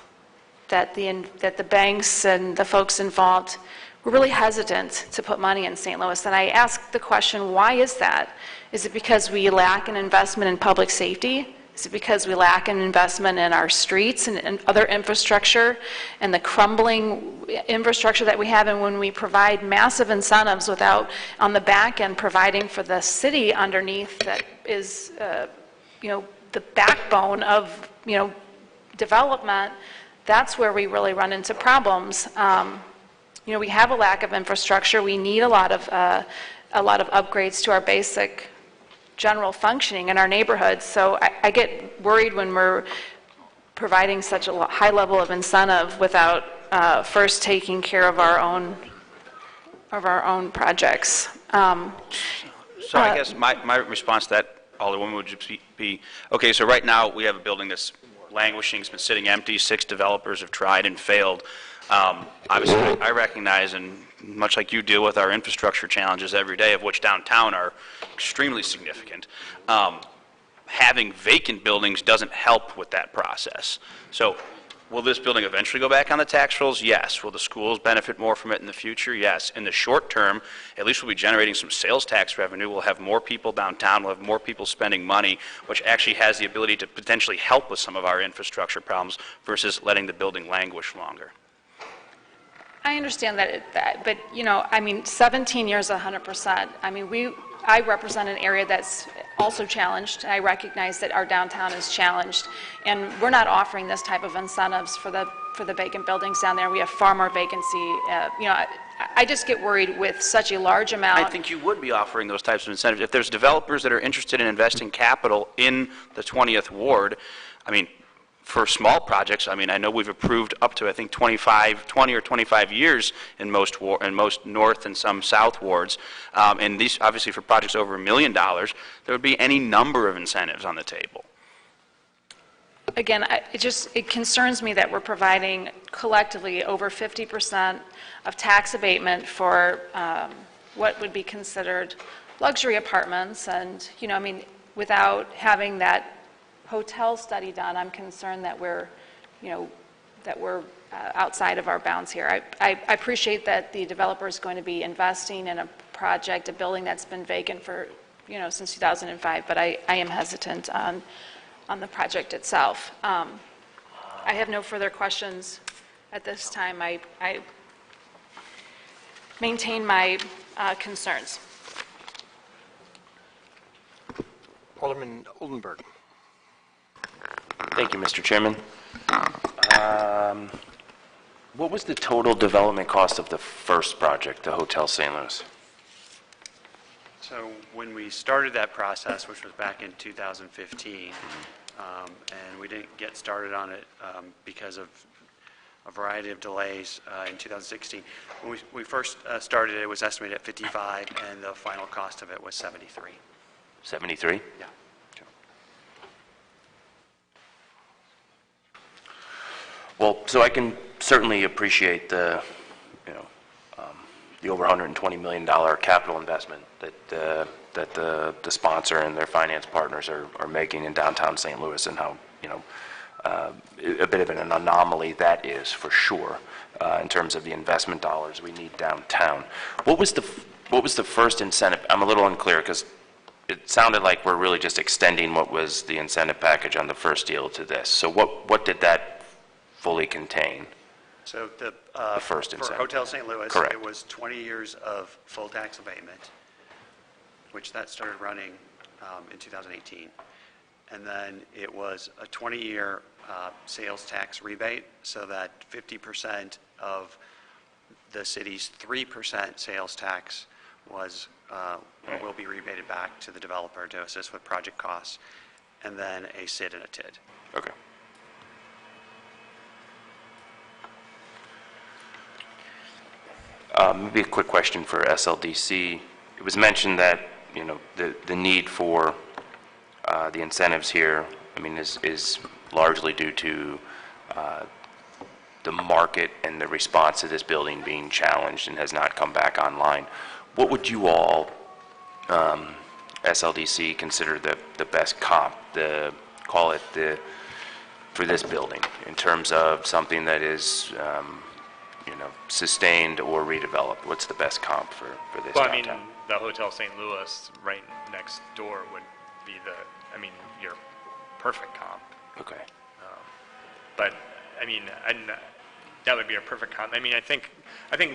that the banks and the folks involved were really hesitant to put money in St. Louis. And I ask the question, why is that? Is it because we lack an investment in public safety? Is it because we lack an investment in our streets and other infrastructure and the crumbling infrastructure that we have? And when we provide massive incentives without, on the back end, providing for the city underneath that is, the backbone of, development, that's where we really run into problems. We have a lack of infrastructure. We need a lot of upgrades to our basic general functioning in our neighborhoods. So I get worried when we're providing such a high level of incentive without first taking care of our own projects. So I guess my response to that, Alderwoman, would just be, okay, so right now we have a building that's languishing, it's been sitting empty, 6 developers have tried and failed. Obviously, I recognize, and much like you deal with our infrastructure challenges every day, of which downtown are extremely significant, having vacant buildings doesn't help with that process. So will this building eventually go back on the tax rolls? Yes. Will the schools benefit more from it in the future? Yes. In the short term, at least we'll be generating some sales tax revenue. We'll have more people downtown. We'll have more people spending money, which actually has the ability to potentially help with some of our infrastructure problems versus letting the building languish longer. I understand that, but 17 years, 100%. I represent an area that's also challenged. I recognize that our downtown is challenged, and we're not offering this type of incentives for the vacant buildings down there. We have far more vacancy. I just get worried with such a large amount. I think you would be offering those types of incentives. If there's developers that are interested in investing capital in the 20th Ward, for small projects, I know we've approved up to, 20 or 25 years in most north and some south wards. And these, obviously, for projects over $1 million, there would be any number of incentives on the table. Again, it concerns me that we're providing collectively over 50% of tax abatement for what would be considered luxury apartments. And, without having that hotel study done, I'm concerned that we're, we're outside of our bounds here. I appreciate that the developer is going to be investing in a project, a building that's been vacant for, since 2005, but I am hesitant on the project itself. I have no further questions at this time. I maintain my concerns. Alderman Oldenburg. Thank you, Mr. Chairman. What was the total development cost of the first project, the Hotel St. Louis? So when we started that process, which was back in 2015, and we didn't get started on it because of a variety of delays in 2016. When we first started, it was estimated at 55, and the final cost of it was 73. 73? Yeah. Well, so I can certainly appreciate the over $120 million capital investment that the sponsor and their finance partners are making in downtown St. Louis, and how a bit of an anomaly that is, for sure, in terms of the investment dollars we need downtown. What was the first incentive? I'm a little unclear because it sounded like we're really just extending what was the incentive package on the first deal to this. So what did that fully contain? So the first for incentive. Hotel St. Louis, Correct. it was 20 years of full tax abatement, which that started running in 2018. And then it was a 20-year sales tax rebate, so that 50% of the city's 3% sales tax was will be rebated back to the developer to assist with project costs, and then a SID and a TID. Okay. Maybe a quick question for SLDC. It was mentioned that, the need for the incentives here, is largely due to the market and the response to this building being challenged and has not come back online. What would you all, SLDC, consider the best comp, for this building, in terms of something that is, sustained or redeveloped? What's the best comp for this downtown? The Hotel St. Louis right next door would be your perfect comp. Okay. But, that would be a perfect comp. I think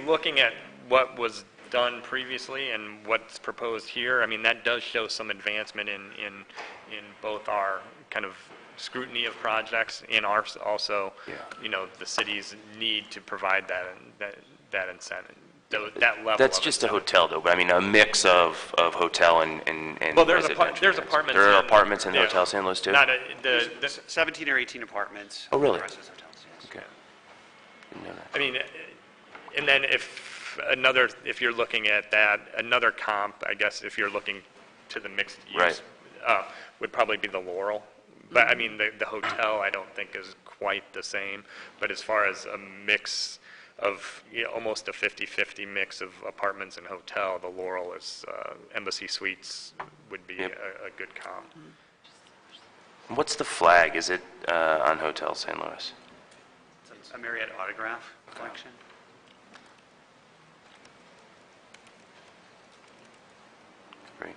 looking at what was done previously and what's proposed here, that does show some advancement in both our kind of scrutiny of projects and ours also, the city's need to provide that incentive, that level. That's of just a incentive. hotel, though, but a mix of hotel and Well, there's residential. apartments. There are apartments in yeah. Hotel St. Louis, too? Not There's 17 or 18 apartments. Oh, really? The rest is hotels, yes. Okay. Didn't know that. And then if you're looking at that, another comp, I guess, if you're looking to the mixed use, Right. Would probably be the Laurel. But, the hotel, I don't think is quite the same. But as far as a mix of, almost a 50-50 mix of apartments and hotel, the Laurel is, Embassy Suites would be Yep. a good comp. What's the flag? Is it on Hotel St. Louis? It's a Marriott autograph collection. Great.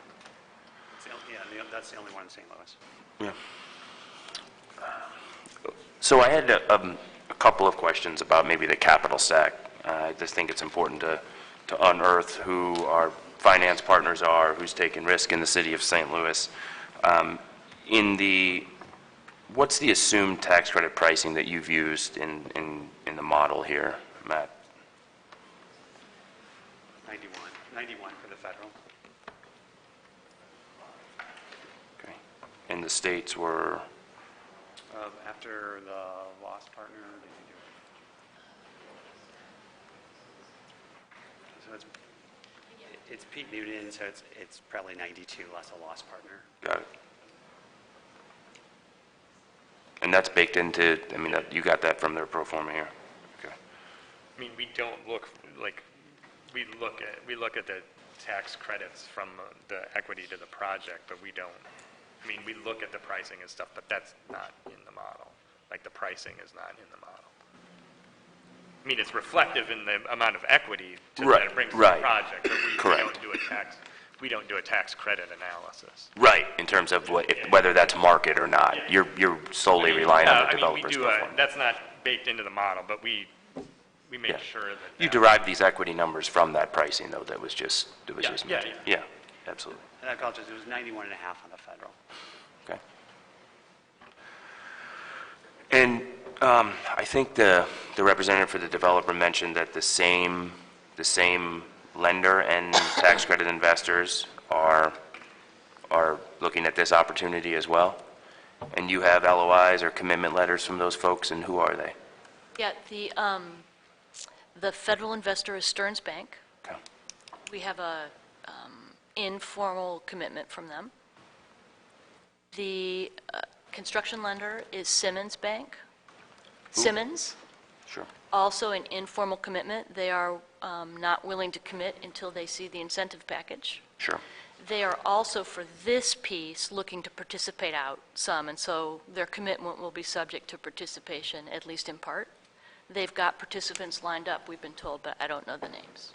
That's the only one in St. Louis. Yeah. So I had a couple of questions about maybe the capital stack. I just think it's important to unearth who our finance partners are, who's taking risk in the city of St. Louis. What's the assumed tax credit pricing that you've used in the model here, Matt? 91 for the federal. Okay. And the states were? After the lost partner, did you do it? So it's Pete Newton, so it's probably 92 less a lost partner. Got it. And that's baked into, you got that from their pro forma here? Okay. We don't look like, we look at the tax credits from the equity to the project, but we don't, we look at the pricing and stuff, but that's not in the model. Like, the pricing is not in the model. I mean, it's reflective in the amount of equity that Right, it brings to the right. project, but we Correct. don't do a tax credit analysis. Right, in terms of whether that's market or not. You're solely relying on the developer's performance. That's not baked into the model, but we make Yeah. sure that. You derive these equity numbers from that pricing, though, that was just Yeah, mentioned. yeah, Yeah, absolutely. And I apologize, it was 91.5 on the federal. Okay. And I think the representative for the developer mentioned that the same lender and tax credit investors are looking at this opportunity as well? And you have LOIs or commitment letters from those folks, and who are they? Yeah, the federal investor is Stearns Bank. Okay. We have a informal commitment from them. The construction lender is Simmons Bank. Simmons, Sure. also an informal commitment. They are not willing to commit until they see the incentive package. Sure. They are also, for this piece, looking to participate out some, and so their commitment will be subject to participation, at least in part. They've got participants lined up, we've been told, but I don't know the names.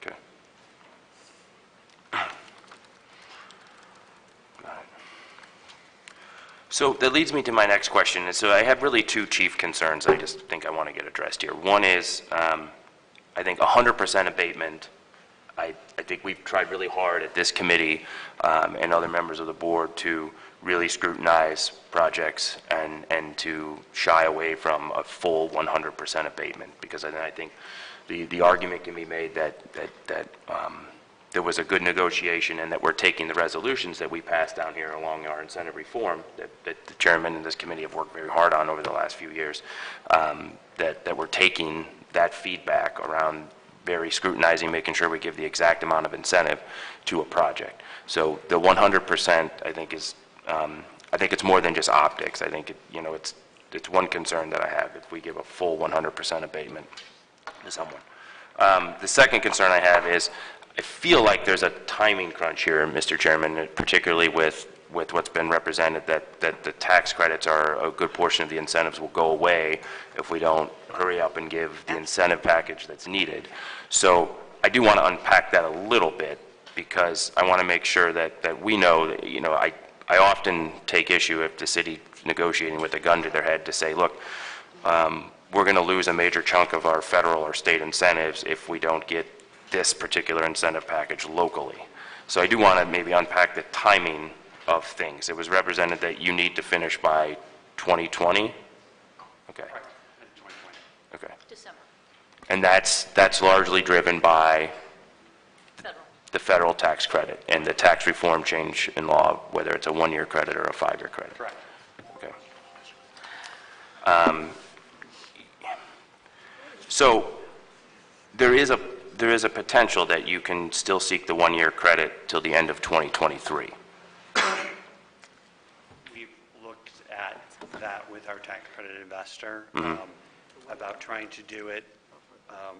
Okay. Got it. So that leads me to my next question. And so I have really two chief concerns I just think I want to get addressed here. One is, I think 100% abatement. I think we've tried really hard at this committee and other members of the board to really scrutinize projects and to shy away from a full 100% abatement, because I think the argument can be made that there was a good negotiation and that we're taking the resolutions that we passed down here along our incentive reform that the chairman and this committee have worked very hard on over the last few years, that we're taking that feedback around very scrutinizing, making sure we give the exact amount of incentive to a project. So the 100%, I think, is, I think it's more than just optics. I think, it's one concern that I have if we give a full 100% abatement to someone. The second concern I have is I feel like there's a timing crunch here, Mr. Chairman, particularly with what's been represented, that the tax credits are a good portion of the incentives will go away if we don't hurry up and give the incentive package that's needed. So I do want to unpack that a little bit, because I want to make sure that we know that, I often take issue if the city negotiating with a gun to their head to say, look, we're going to lose a major chunk of our federal or state incentives if we don't get this particular incentive package locally. So I do want to maybe unpack the timing of things. It was represented that you need to finish by 2020? Okay. Okay. December, And that's largely driven by federal. the federal tax credit and the tax reform change in law, whether it's a 1-year credit or a 5-year credit. Correct. Okay. So there is a potential that you can still seek the 1-year credit till the end of 2023. We've looked at that with our tax credit investor, about trying to do it,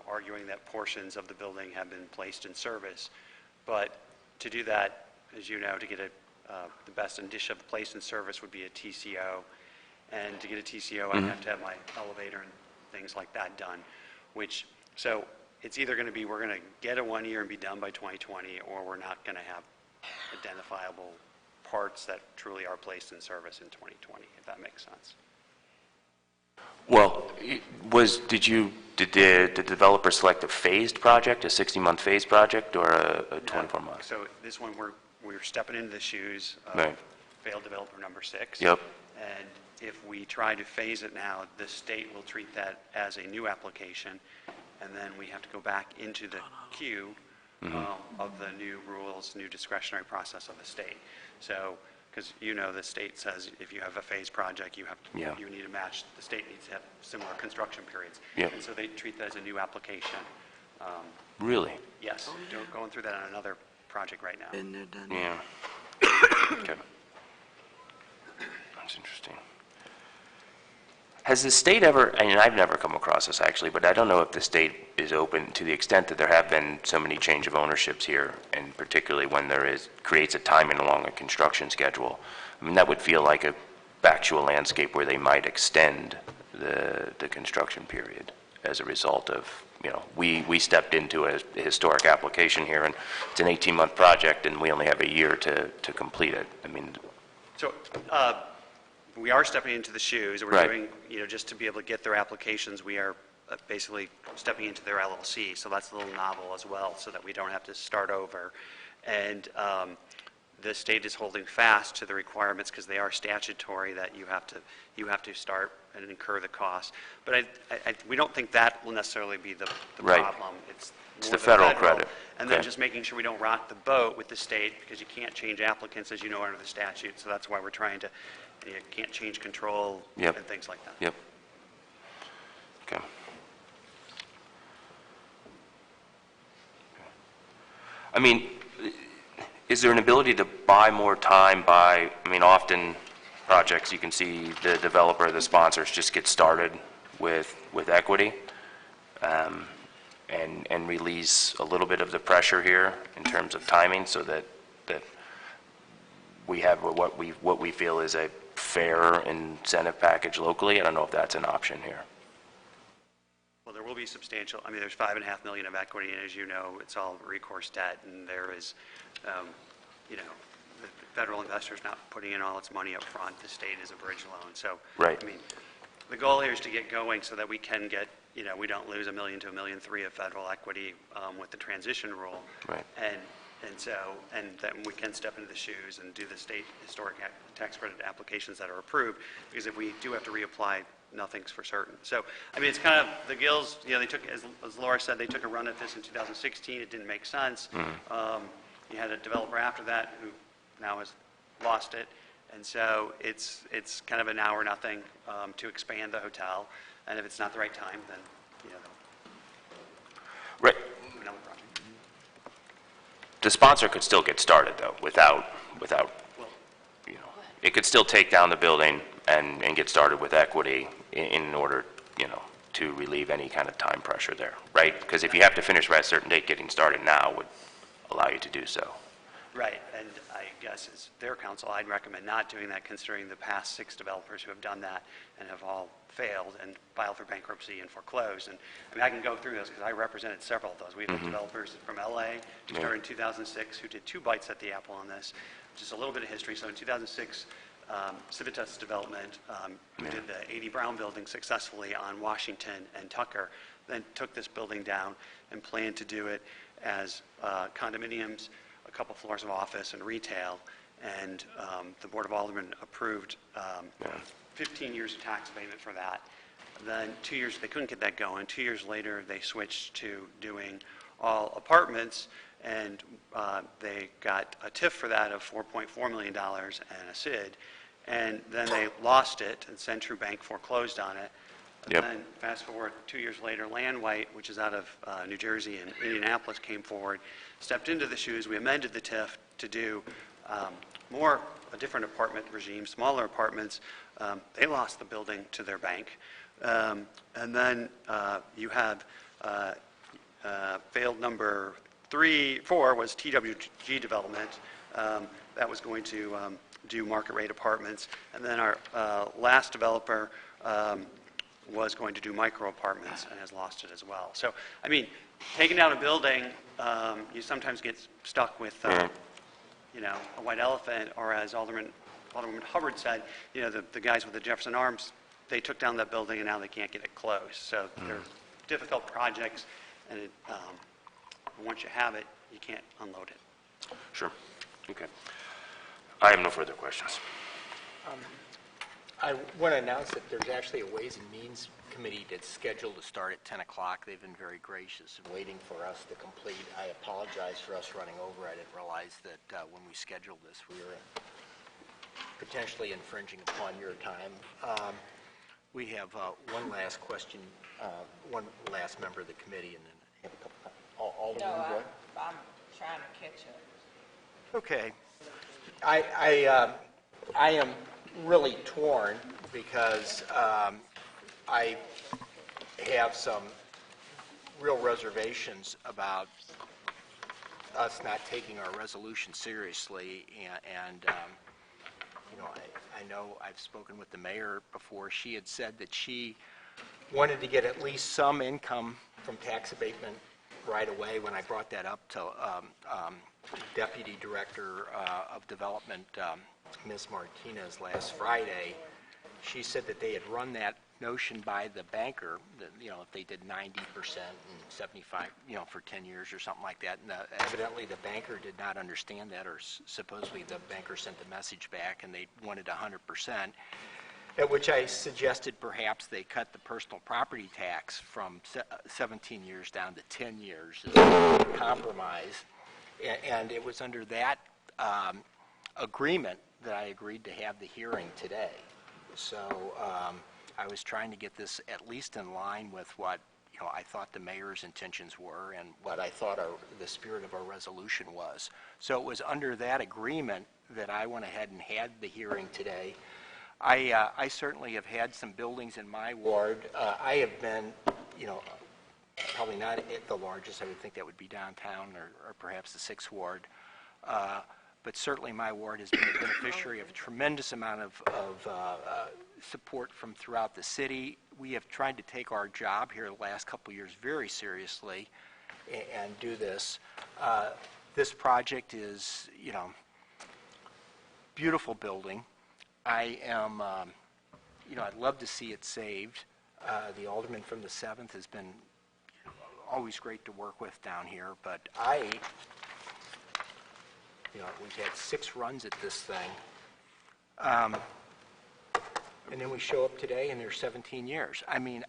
arguing that portions of the building have been placed in service. But to do that, as you know, to get the best indicia of place in service would be a TCO. And to get a TCO, I'd have to have my elevator and things like that done, so it's either going to be we're going to get a 1-year and be done by 2020, or we're not going to have identifiable parts that truly are placed in service in 2020, if that makes sense. Well, did the developer select a phased project, a 60-month phased project, or a 24-month? So this one, we're stepping into the shoes of Right. failed developer number 6. Yep. And if we try to phase it now, the state will treat that as a new application, and then we have to go back into the queue of the new rules, new discretionary process of the state. So, because the state says if you have a phased project, you need to match, the state needs to have similar construction periods. Yep. And so they treat that as a new application. Really? Yes, going through that on another project right now. Been there, done that. Yeah. Okay. That's interesting. Has the state ever, and I've never come across this actually, but I don't know if the state is open to the extent that there have been so many change of ownerships here, and particularly when creates a timing along a construction schedule. I mean, that would feel like a factual landscape where they might extend the construction period as a result of, we stepped into a historic application here, and it's an 18-month project, and we only have a year to complete it. I mean, So we are stepping into the shoes. We're Right. doing, just to be able to get their applications, we are basically stepping into their LLC. So that's a little novel as well, so that we don't have to start over. And the state is holding fast to the requirements because they are statutory that you have to start and incur the costs. But we don't think that will necessarily be the Right. problem. It's It's more the federal credit. And then Okay. just making sure we don't rock the boat with the state, because you can't change applicants, as you know, under the statute. So that's why we're trying to, you can't change control Yep. and things like that. Yep. Okay. I mean, is there an ability to buy more time often projects, you can see the developer, the sponsors just get started with equity, and release a little bit of the pressure here in terms of timing, so that we have what we feel is a fair incentive package locally. I don't know if that's an option here. Well, there will be substantial, there's $5.5 million of equity, and as you know, it's all recourse debt, and there is, the federal investor's not putting in all its money up front. The state is a bridge loan. So, Right. The goal here is to get going so that we can get, we don't lose $1 million to $1.3 million of federal equity with the transition rule. Right. And then we can step into the shoes and do the state historic tax credit applications that are approved, because if we do have to reapply, nothing's for certain. So, it's kind of, the Gills, they took, as Laura said, they took a run at this in 2016. It didn't make sense. You had a developer after that who now has lost it. And so it's kind of a now or nothing to expand the hotel. And if it's not the right time, then, Right. another project. The sponsor could still get started, though, without, it could still take down the building and get started with equity in order, to relieve any kind of time pressure there, right? Because if you have to finish by a certain date, getting started now would allow you to do so. Right, and I guess as their counsel, I'd recommend not doing that, considering the past 6 developers who have done that and have all failed and filed for bankruptcy and foreclosed. And I can go through those because I represented several of those. We have developers from LA who started in 2006 who did 2 bites at the apple on this. Just a little bit of history. So in 2006, Civitas Development, who did the 80 Brown building successfully on Washington and Tucker, then took this building down and planned to do it as condominiums, a couple floors of office and retail, and the Board of Aldermen approved 15 years of tax abatement for that. Then 2 years, they couldn't get that going. 2 years later, they switched to doing all apartments, and they got a TIF for that of $4.4 million and a SID, and then they lost it, and Century Bank foreclosed on it. And then fast forward 2 years later, Land White, which is out of New Jersey and Indianapolis, came forward, stepped into the shoes. We amended the TIF to do a different apartment regime, smaller apartments. They lost the building to their bank. And then you have failed number 4 was TWG Development. That was going to do market rate apartments. And then our last developer was going to do micro apartments and has lost it as well. So, taking down a building, you sometimes get stuck with, a white elephant, or as Alderman Hubbard said, the guys with the Jefferson Arms, they took down that building and now they can't get it closed. So they're difficult projects, and once you have it, you can't unload it. Sure. Okay. I have no further questions. I want to announce that there's actually a Ways and Means Committee that's scheduled to start at 10 o'clock. They've been very gracious in waiting for us to complete. I apologize for us running over. I didn't realize that when we scheduled this, we were potentially infringing upon your time. We have one last question, one last member of the committee, and then have a couple. Alderman, go ahead. I'm trying to catch up. Okay. I am really torn because I have some real reservations about us not taking our resolution seriously, and I know I've spoken with the mayor before. She had said that she wanted to get at least some income from tax abatement right away. When I brought that up to Deputy Director of Development, Ms. Martinez, last Friday, she said that they had run that notion by the banker, that, if they did 90% and 75, for 10 years or something like that. And evidently the banker did not understand that, or supposedly the banker sent the message back and they wanted 100%. At which I suggested perhaps they cut the personal property tax from 17 years down to 10 years as a compromise. And it was under that agreement that I agreed to have the hearing today. So I was trying to get this at least in line with what I thought the mayor's intentions were and what I thought the spirit of our resolution was. So it was under that agreement that I went ahead and had the hearing today. I certainly have had some buildings in my ward. I have been, probably not at the largest. I would think that would be downtown or perhaps the 6th Ward. But certainly my ward has been a beneficiary of a tremendous amount of support from throughout the city. We have tried to take our job here the last couple of years very seriously and do this. This project is, beautiful building. I am, I'd love to see it saved. The alderman from the 7th has been always great to work with down here, but we've had 6 runs at this thing. And then we show up today and there's 17 years. I mean,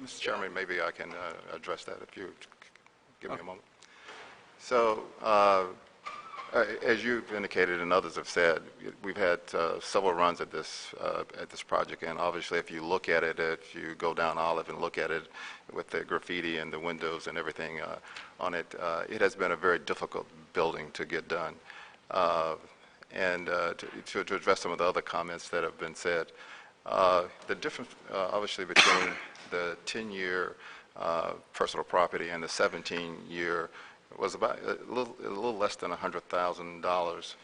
Mr. Chairman, maybe I can address that if you give me a moment. So, as you've indicated and others have said, we've had several runs at this project, and obviously if you look at it, if you go down Olive and look at it with the graffiti and the windows and everything on it, it has been a very difficult building to get done. And to address some of the other comments that have been said, the difference obviously between the 10-year personal property and the 17-year was about a little less than $100,000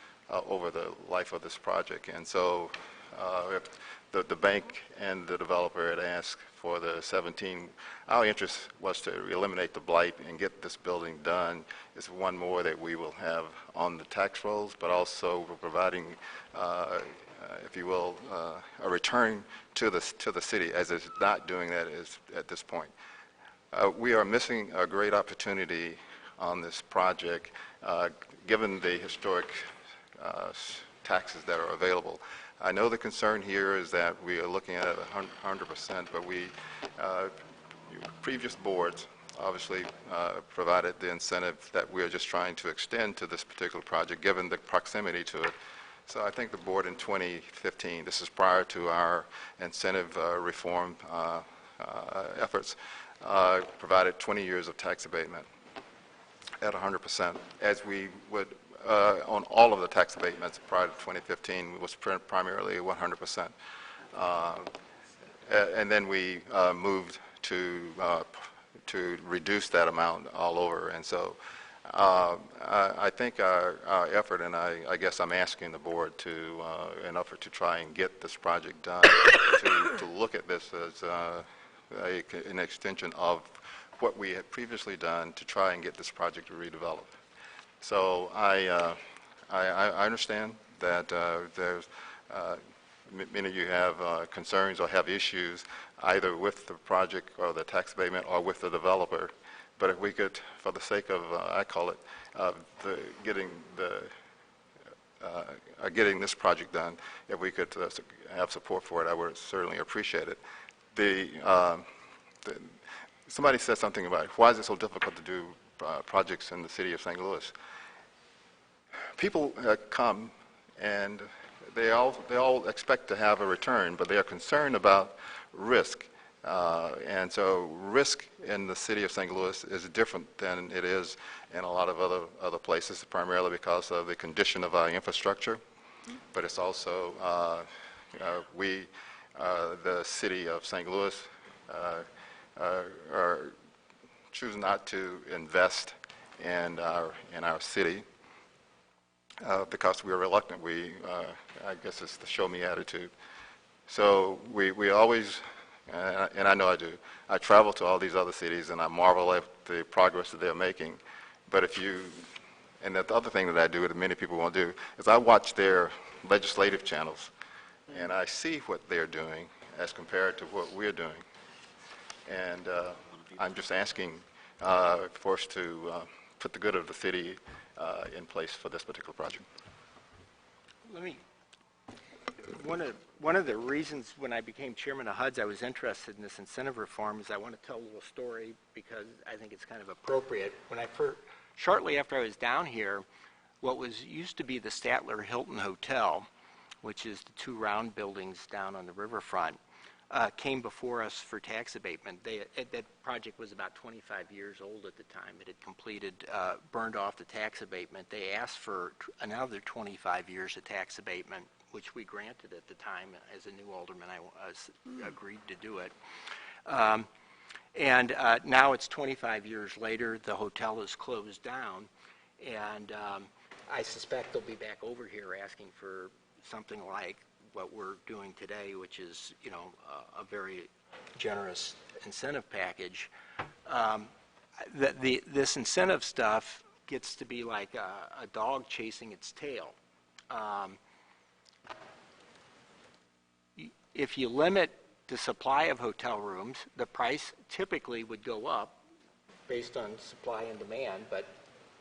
over the life of this project. And so the bank and the developer had asked for the 17. Our interest was to eliminate the blight and get this building done. It's one more that we will have on the tax rolls, but also we're providing, if you will, a return to the city, as it's not doing that at this point. We are missing a great opportunity on this project, given the historic taxes that are available. I know the concern here is that we are looking at 100%, but previous boards obviously provided the incentive that we are just trying to extend to this particular project, given the proximity to it. So I think the board in 2015, this is prior to our incentive reform efforts, provided 20 years of tax abatement at 100%, as we would on all of the tax abatements prior to 2015 was primarily 100%. And then we moved to reduce that amount all over. And so I think our effort, and I guess I'm asking the board to, an effort to try and get this project done, to look at this as an extension of what we had previously done to try and get this project redeveloped. So I understand that there's many of you have concerns or have issues either with the project or the tax abatement or with the developer. But if we could, for the sake of, I call it, getting this project done, if we could have support for it, I would certainly appreciate it. Somebody said something about why is it so difficult to do projects in the city of St. Louis. People come and they all expect to have a return, but they are concerned about risk. And so risk in the city of St. Louis is different than it is in a lot of other places, primarily because of the condition of our infrastructure. But it's also, the city of St. Louis, choose not to invest in our city. because we are reluctant. I guess it's the show me attitude. So we always, and I know I do, I travel to all these other cities and I marvel at the progress that they're making. But and the other thing that I do that many people won't do is I watch their legislative channels and I see what they're doing as compared to what we're doing. And I'm just asking for us to put the good of the city in place for this particular project. One of the reasons when I became chairman of HUDs I was interested in this incentive reform is I want to tell a little story because I think it's kind of appropriate. Shortly after I was down here, what used to be the Statler Hilton Hotel, which is the two round buildings down on the riverfront, came before us for tax abatement. That project was about 25 years old at the time. It had completed, burned off the tax abatement. They asked for another 25 years of tax abatement, which we granted at the time. As a new alderman, I agreed to do it. And now it's 25 years later. The hotel is closed down, and I suspect they'll be back over here asking for something like what we're doing today, which is, a very generous incentive package. This incentive stuff gets to be like a dog chasing its tail. If you limit the supply of hotel rooms, the price typically would go up based on supply and demand, but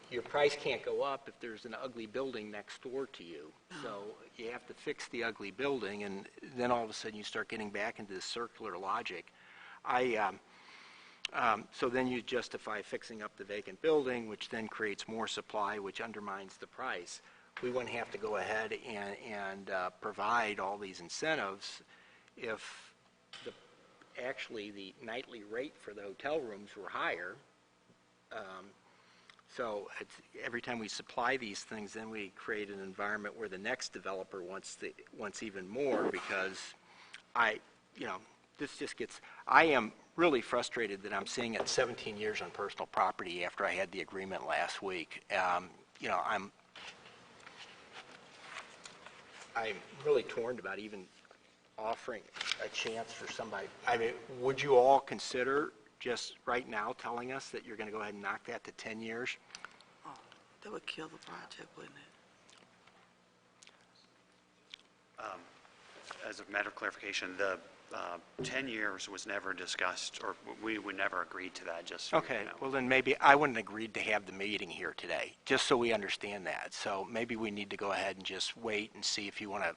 your price can't go up if there's an ugly building next door to you. So you have to fix the ugly building, and then all of a sudden you start getting back into this circular logic. So then you justify fixing up the vacant building, which then creates more supply, which undermines the price. We wouldn't have to go ahead and provide all these incentives if actually the nightly rate for the hotel rooms were higher. So every time we supply these things, then we create an environment where the next developer wants even more because this just gets, I am really frustrated that I'm seeing it 17 years on personal property after I had the agreement last week. I'm really torn about even offering a chance for somebody. I mean, would you all consider just right now telling us that you're going to go ahead and knock that to 10 years? Oh, that would kill the project, wouldn't it? As a matter of clarification, the 10 years was never discussed, or we would never agree to that, just so Okay, you know. well then maybe I wouldn't agree to have the meeting here today, just so we understand that. So maybe we need to go ahead and just wait and see if you want to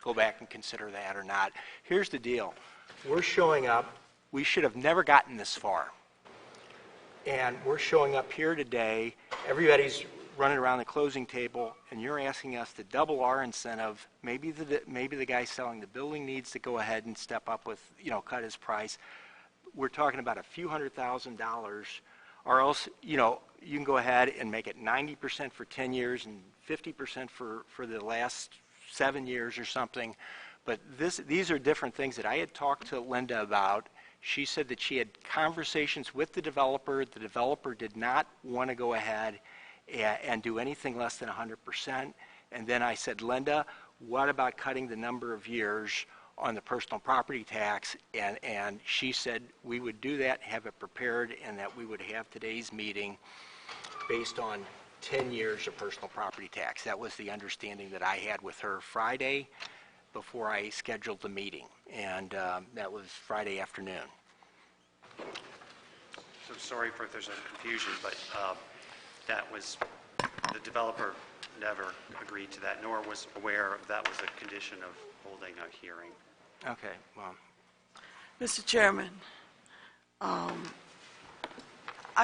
go back and consider that or not. Here's the deal. We're showing up. We should have never gotten this far. And we're showing up here today. Everybody's running around the closing table, and you're asking us to double our incentive. Maybe the guy selling the building needs to go ahead and step up with, cut his price. We're talking about a few $100,000, or else, you can go ahead and make it 90% for 10 years and 50% for the last 7 years or something. But these are different things that I had talked to Linda about. She said that she had conversations with the developer. The developer did not want to go ahead and do anything less than 100%. And then I said, Linda, what about cutting the number of years on the personal property tax? And she said we would do that, have it prepared, and that we would have today's meeting based on 10 years of personal property tax. That was the understanding that I had with her Friday before I scheduled the meeting, and that was Friday afternoon. So sorry if there's a confusion, but the developer never agreed to that, nor was aware that was a condition of holding a hearing. Okay, well. Mr. Chairman, I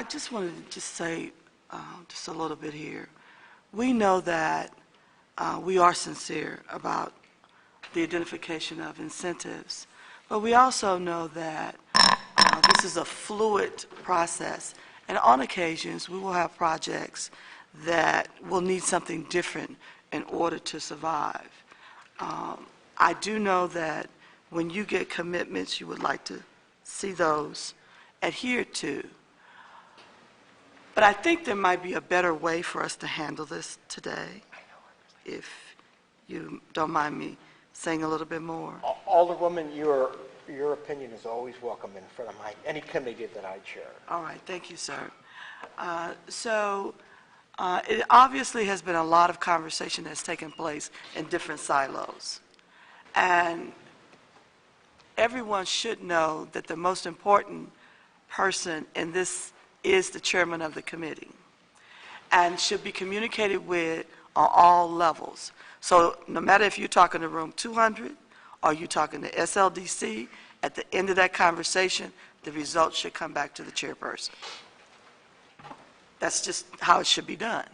just wanted to say just a little bit here. We know that we are sincere about the identification of incentives, but we also know that this is a fluid process, and on occasions we will have projects that will need something different in order to survive. I do know that when you get commitments, you would like to see those adhered to. But I think there might be a better way for us to handle this today. if you don't mind me saying a little bit more. Alderwoman, your opinion is always welcome in front of any committee that I chair. All right, thank you, sir. It obviously has been a lot of conversation that's taken place in different silos. And everyone should know that the most important person in this is the chairman of the committee and should be communicated with on all levels. So no matter if you're talking to room 200 or you're talking to SLDC, at the end of that conversation, the results should come back to the chairperson. That's just how it should be done.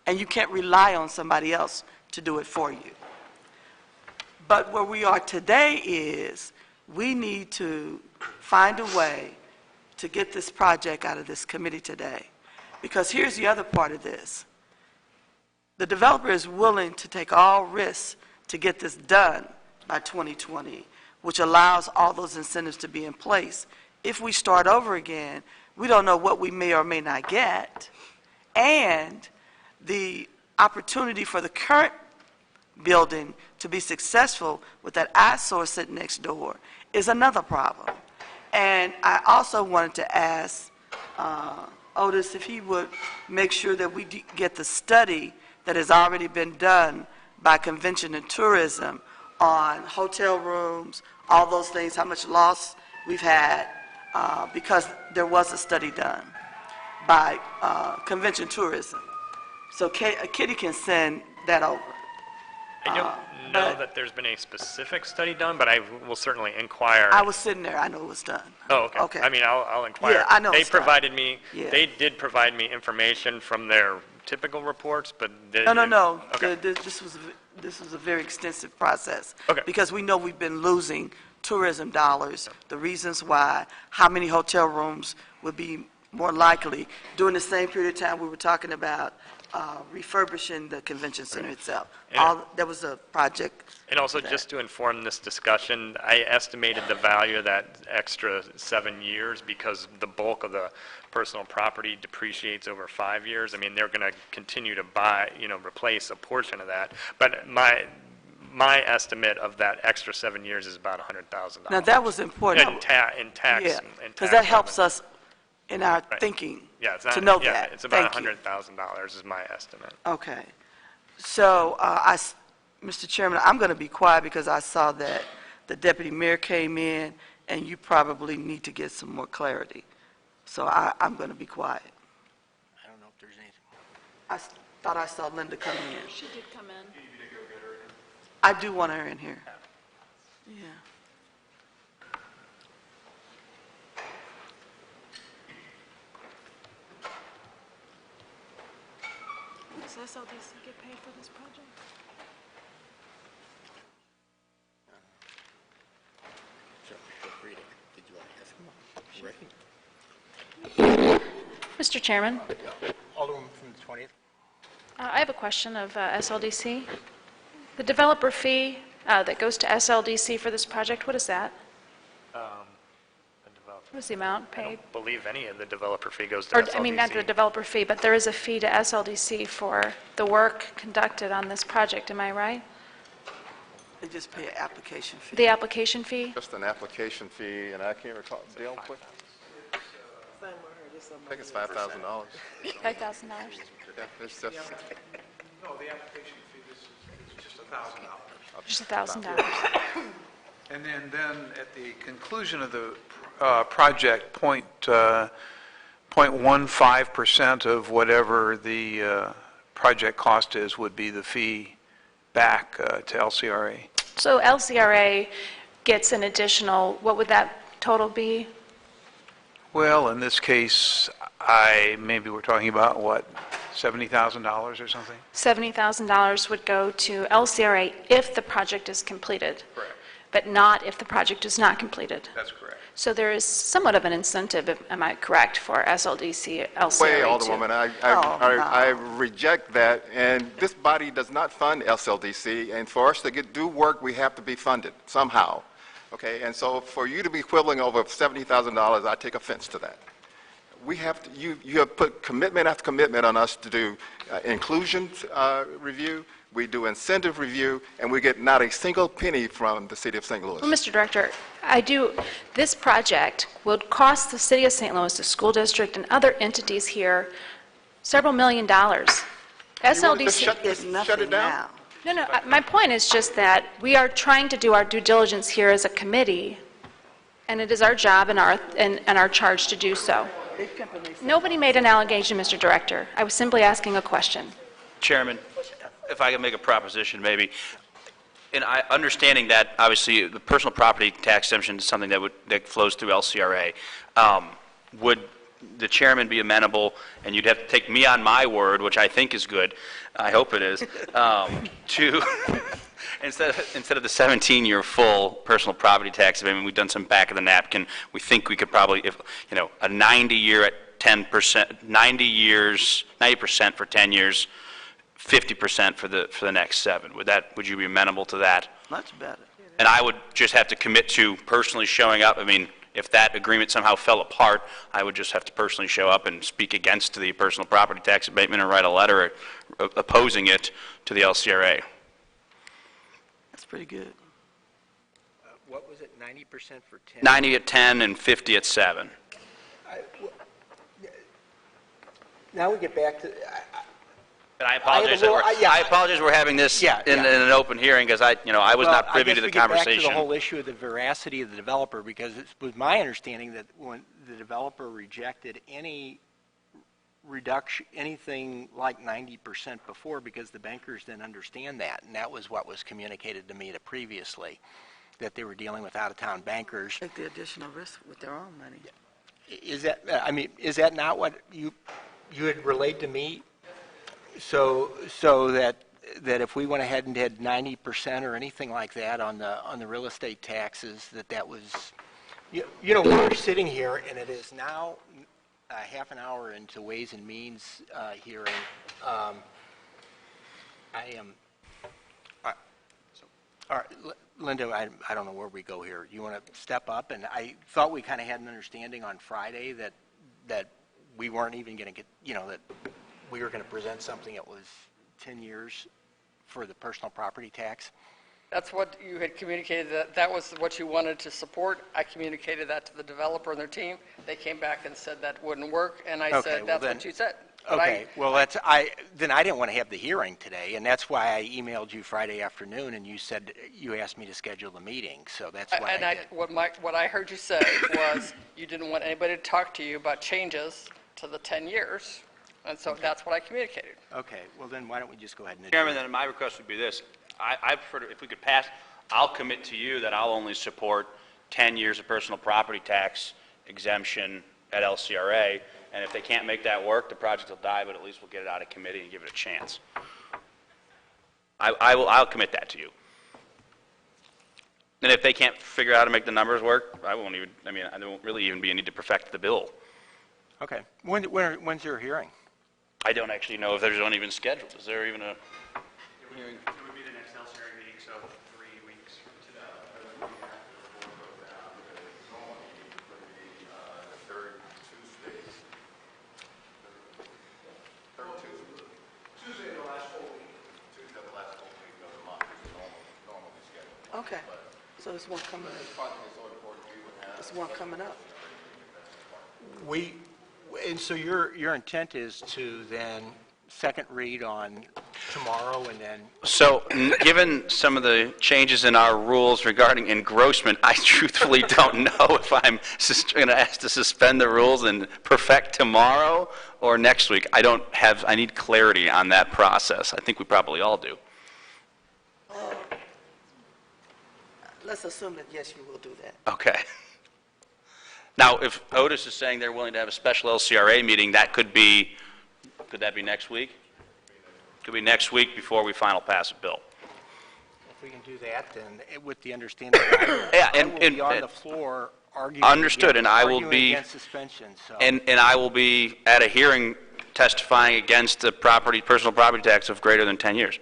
And you can't rely on somebody else to do it for you. But where we are today is we need to find a way to get this project out of this committee today. Because here's the other part of this. The developer is willing to take all risks to get this done by 2020, which allows all those incentives to be in place. If we start over again, we don't know what we may or may not get, and the opportunity for the current building to be successful with that eyesore sitting next door is another problem. And I also wanted to ask Otis if he would make sure that we get the study that has already been done by Convention and Tourism on hotel rooms, all those things, how much loss we've had, because there was a study done by Convention Tourism. So Kitty can send that over. I don't know that there's been a specific study done, but I will certainly inquire. I was sitting there, I know it was done. Oh, okay. Okay. I mean, I'll inquire. Yeah, I know They it's done. provided me, Yeah. they did provide me information from their typical reports, but. No. Okay. This was a very extensive process. Okay. Because we know we've been losing tourism dollars, the reasons why, how many hotel rooms would be more likely. During the same period of time, we were talking about refurbishing the convention center itself. There was a project. And also, for that. just to inform this discussion, I estimated the value of that extra 7 years because the bulk of the personal property depreciates over 5 years. I mean, they're going to continue to buy, replace a portion of that. But my estimate of that extra 7 years is about $100,000. Now, that was important. In tax. Yeah, because that helps us in our thinking Yeah, it's not, to know yeah, that. it's about Thank you. $100,000 is my estimate. Okay. So, Mr. Chairman, I'm going to be quiet because I saw that the deputy mayor came in, and you probably need to get some more clarity. So I'm going to be quiet. I don't know if there's anything. I thought I saw Linda come in. She did come in. I do want her in here. Yeah. Does SLDC get paid for this project? Certainly feel free to. Did you want to ask him? Ready? Mr. Chairman, Alderwoman from the 20th. I have a question of SLDC. The developer fee that goes to SLDC for this project, what is that? What is the amount I paid? don't believe any of the developer fee goes to Or, SLDC. I mean, not the developer fee, but there is a fee to SLDC for the work conducted on this project, am I right? They just pay an application fee. The application fee? Just an application fee, and I can't recall, Dale, quick? I think it's $5,000. $5,000? Yeah, it's just, No, the application fee, this is just $1,000. Just $1,000. And then at the conclusion of the project, 0.15% of whatever the project cost is would be the fee back to LCRA. So LCRA gets an additional, what would that total be? Well, in this case, maybe we're talking about, what, $70,000 or something? $70,000 would go to LCRA if the project is completed. Correct. But not if the project is not completed. That's correct. So there is somewhat of an incentive, am I correct, for SLDC, LCRA way, to... Alderwoman, I reject that, and this body does not fund SLDC, and for us to do work, we have to be funded somehow, okay? And so for you to be quibbling over $70,000, I take offense to that. we have to, you have put commitment after commitment on us to do inclusion review, we do incentive review, and we get not a single penny from the city of St. Louis. Well, Mr. Director, this project will cost the city of St. Louis, the school district, and other entities here several $million. You want to just SLDC, It's shut nothing it down? now. no, my point is just that we are trying to do our due diligence here as a committee, and it is our job and our charge to do so. Nobody made an allegation, Mr. Director. I was simply asking a question. Chairman, if I could make a proposition maybe, and understanding that obviously the personal property tax exemption is something that flows through LCRA, would the chairman be amenable, and you'd have to take me on my word, which I think is good, I hope it is, to instead of the 17-year full personal property tax abatement, we've done some back of the napkin. We think we could probably, if a 90-year at 10%, 90% for 10 years, 50% for the next 7. Would you be amenable to that? Much better. And I would just have to commit to personally showing up. I mean, if that agreement somehow fell apart, I would just have to personally show up and speak against the personal property tax abatement and write a letter opposing it to the LCRA. That's pretty good. What was it, 90% for 10? 90 at 10 and 50 at 7. Now we get back to, And I apologize. yeah. I apologize. We're having this in an open hearing because I was not privy to the conversation. I guess we get back to the whole issue of the veracity of the developer, because it was my understanding that when the developer rejected any reduction, anything like 90% before, because the bankers didn't understand that, and that was what was communicated to me previously, that they were dealing with out-of-town bankers. Take the additional risk with their own money. Is that not what you had relayed to me? So that if we went ahead and did 90% or anything like that on the real estate taxes, that was, we're sitting here and it is now half an hour into Ways and Means hearing. All right, Linda, I don't know where we go here. You want to step up? And I thought we kind of had an understanding on Friday that we weren't even going to get, that we were going to present something that was 10 years for the personal property tax. That's what you had communicated, that was what you wanted to support. I communicated that to the developer and their team. They came back and said that wouldn't work, and I said, that's what you said. But Okay, then I didn't want to have the hearing today, and that's why I emailed you Friday afternoon, and you asked me to schedule the meeting, so that's what I did. What I heard you say was you didn't want anybody to talk to you about changes to the 10 years, and so that's what I communicated. Okay, well then why don't we just go ahead and... Chairman, then my request would be this. I prefer, if we could pass, I'll commit to you that I'll only support 10 years of personal property tax exemption at LCRA, and if they can't make that work, the project will die, but at least we'll get it out of committee and give it a chance. I'll commit that to you. And if they can't figure out how to make the numbers work, I won't really even be a need to perfect the bill. Okay, when's your hearing? I don't actually know if there's one even scheduled. Is there even a hearing? It would be the next LCRA meeting, so 3 weeks from today. Okay, so there's one coming up. There's one coming up. And so your intent is to then second read on tomorrow and then... So, given some of the changes in our rules regarding engrossment, I truthfully don't know if I'm going to ask to suspend the rules and perfect tomorrow or next week. I need clarity on that process. I think we probably all do. Let's assume that, yes, you will do that. Okay. Now, if Otis is saying they're willing to have a special LCRA meeting, could that be next week? Could be next week before we final pass a bill. If we can do that, then with the understanding that I will be on the floor arguing understood, and I will be against suspension. So. And I will be at a hearing testifying against the personal property tax of greater than 10 years.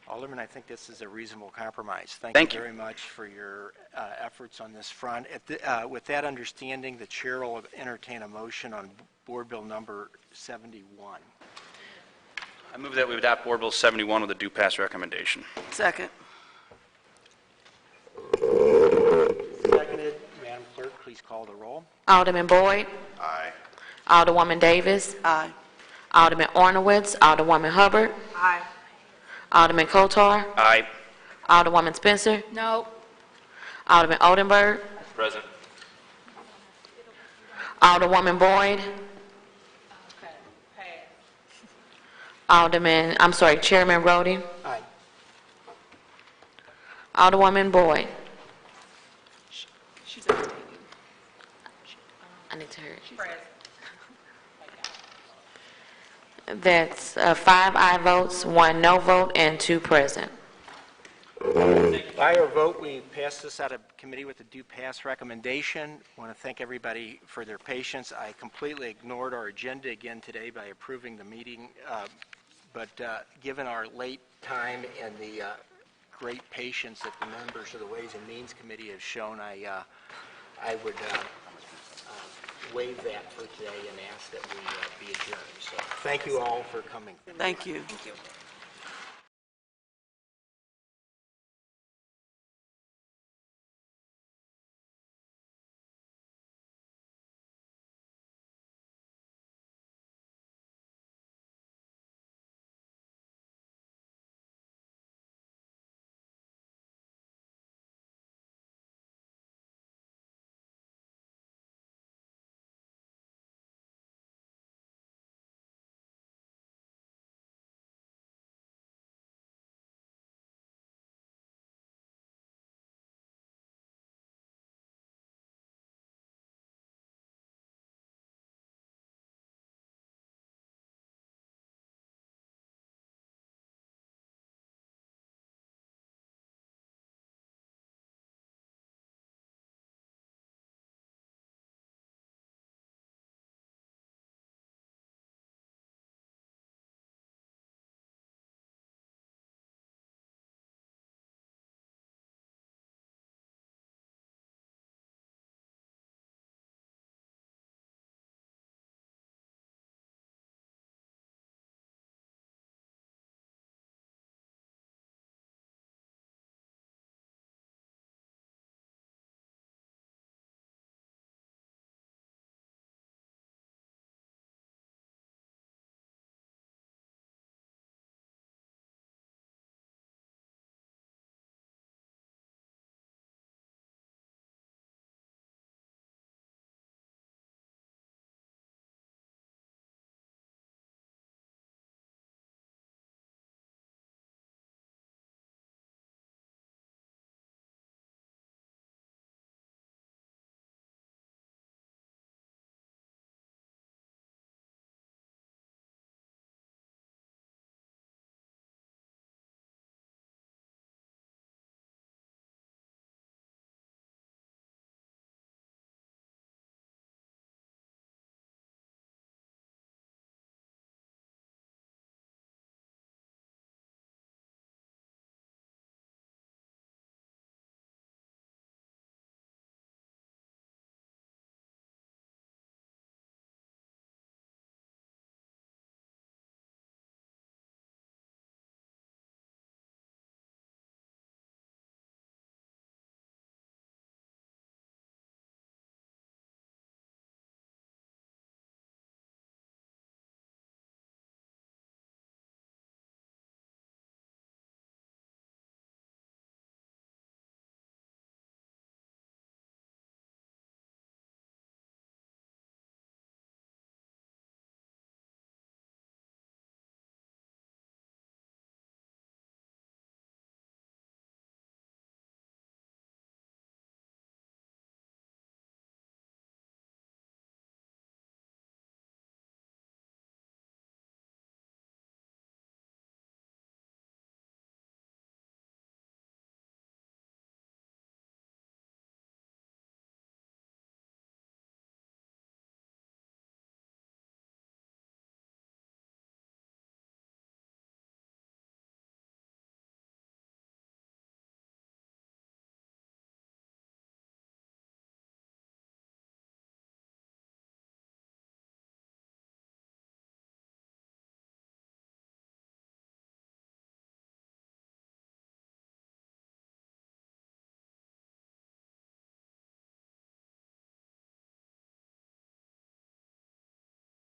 Alderman, I think this is a reasonable compromise. Thank you you. very much for your efforts on this front. With that understanding, the chair will entertain a motion on Board Bill number 71. I move that we adopt Board Bill 71 with a due pass recommendation. Second. Seconded. Madam Clerk, please call the roll. Alderman Boyd. Aye. Alderwoman Davis. Aye. Alderman Ornowitz. Alderwoman Hubbard. Aye. Alderman Coatar. Aye. Alderwoman Spencer. No. Alderman Oldenburg. Present. Alderwoman Boyd. Chairman Rhodey. Aye. Alderwoman Boyd. I need to hear it. That's 5 aye votes, 1 no vote, and 2 present. By our vote, we passed this out of committee with a due pass recommendation. I want to thank everybody for their patience. I completely ignored our agenda again today by approving the meeting, but given our late time and the great patience that the members of the Ways and Means Committee have shown, I would waive that for today and ask that we be adjourned. So thank you all for coming. Thank you.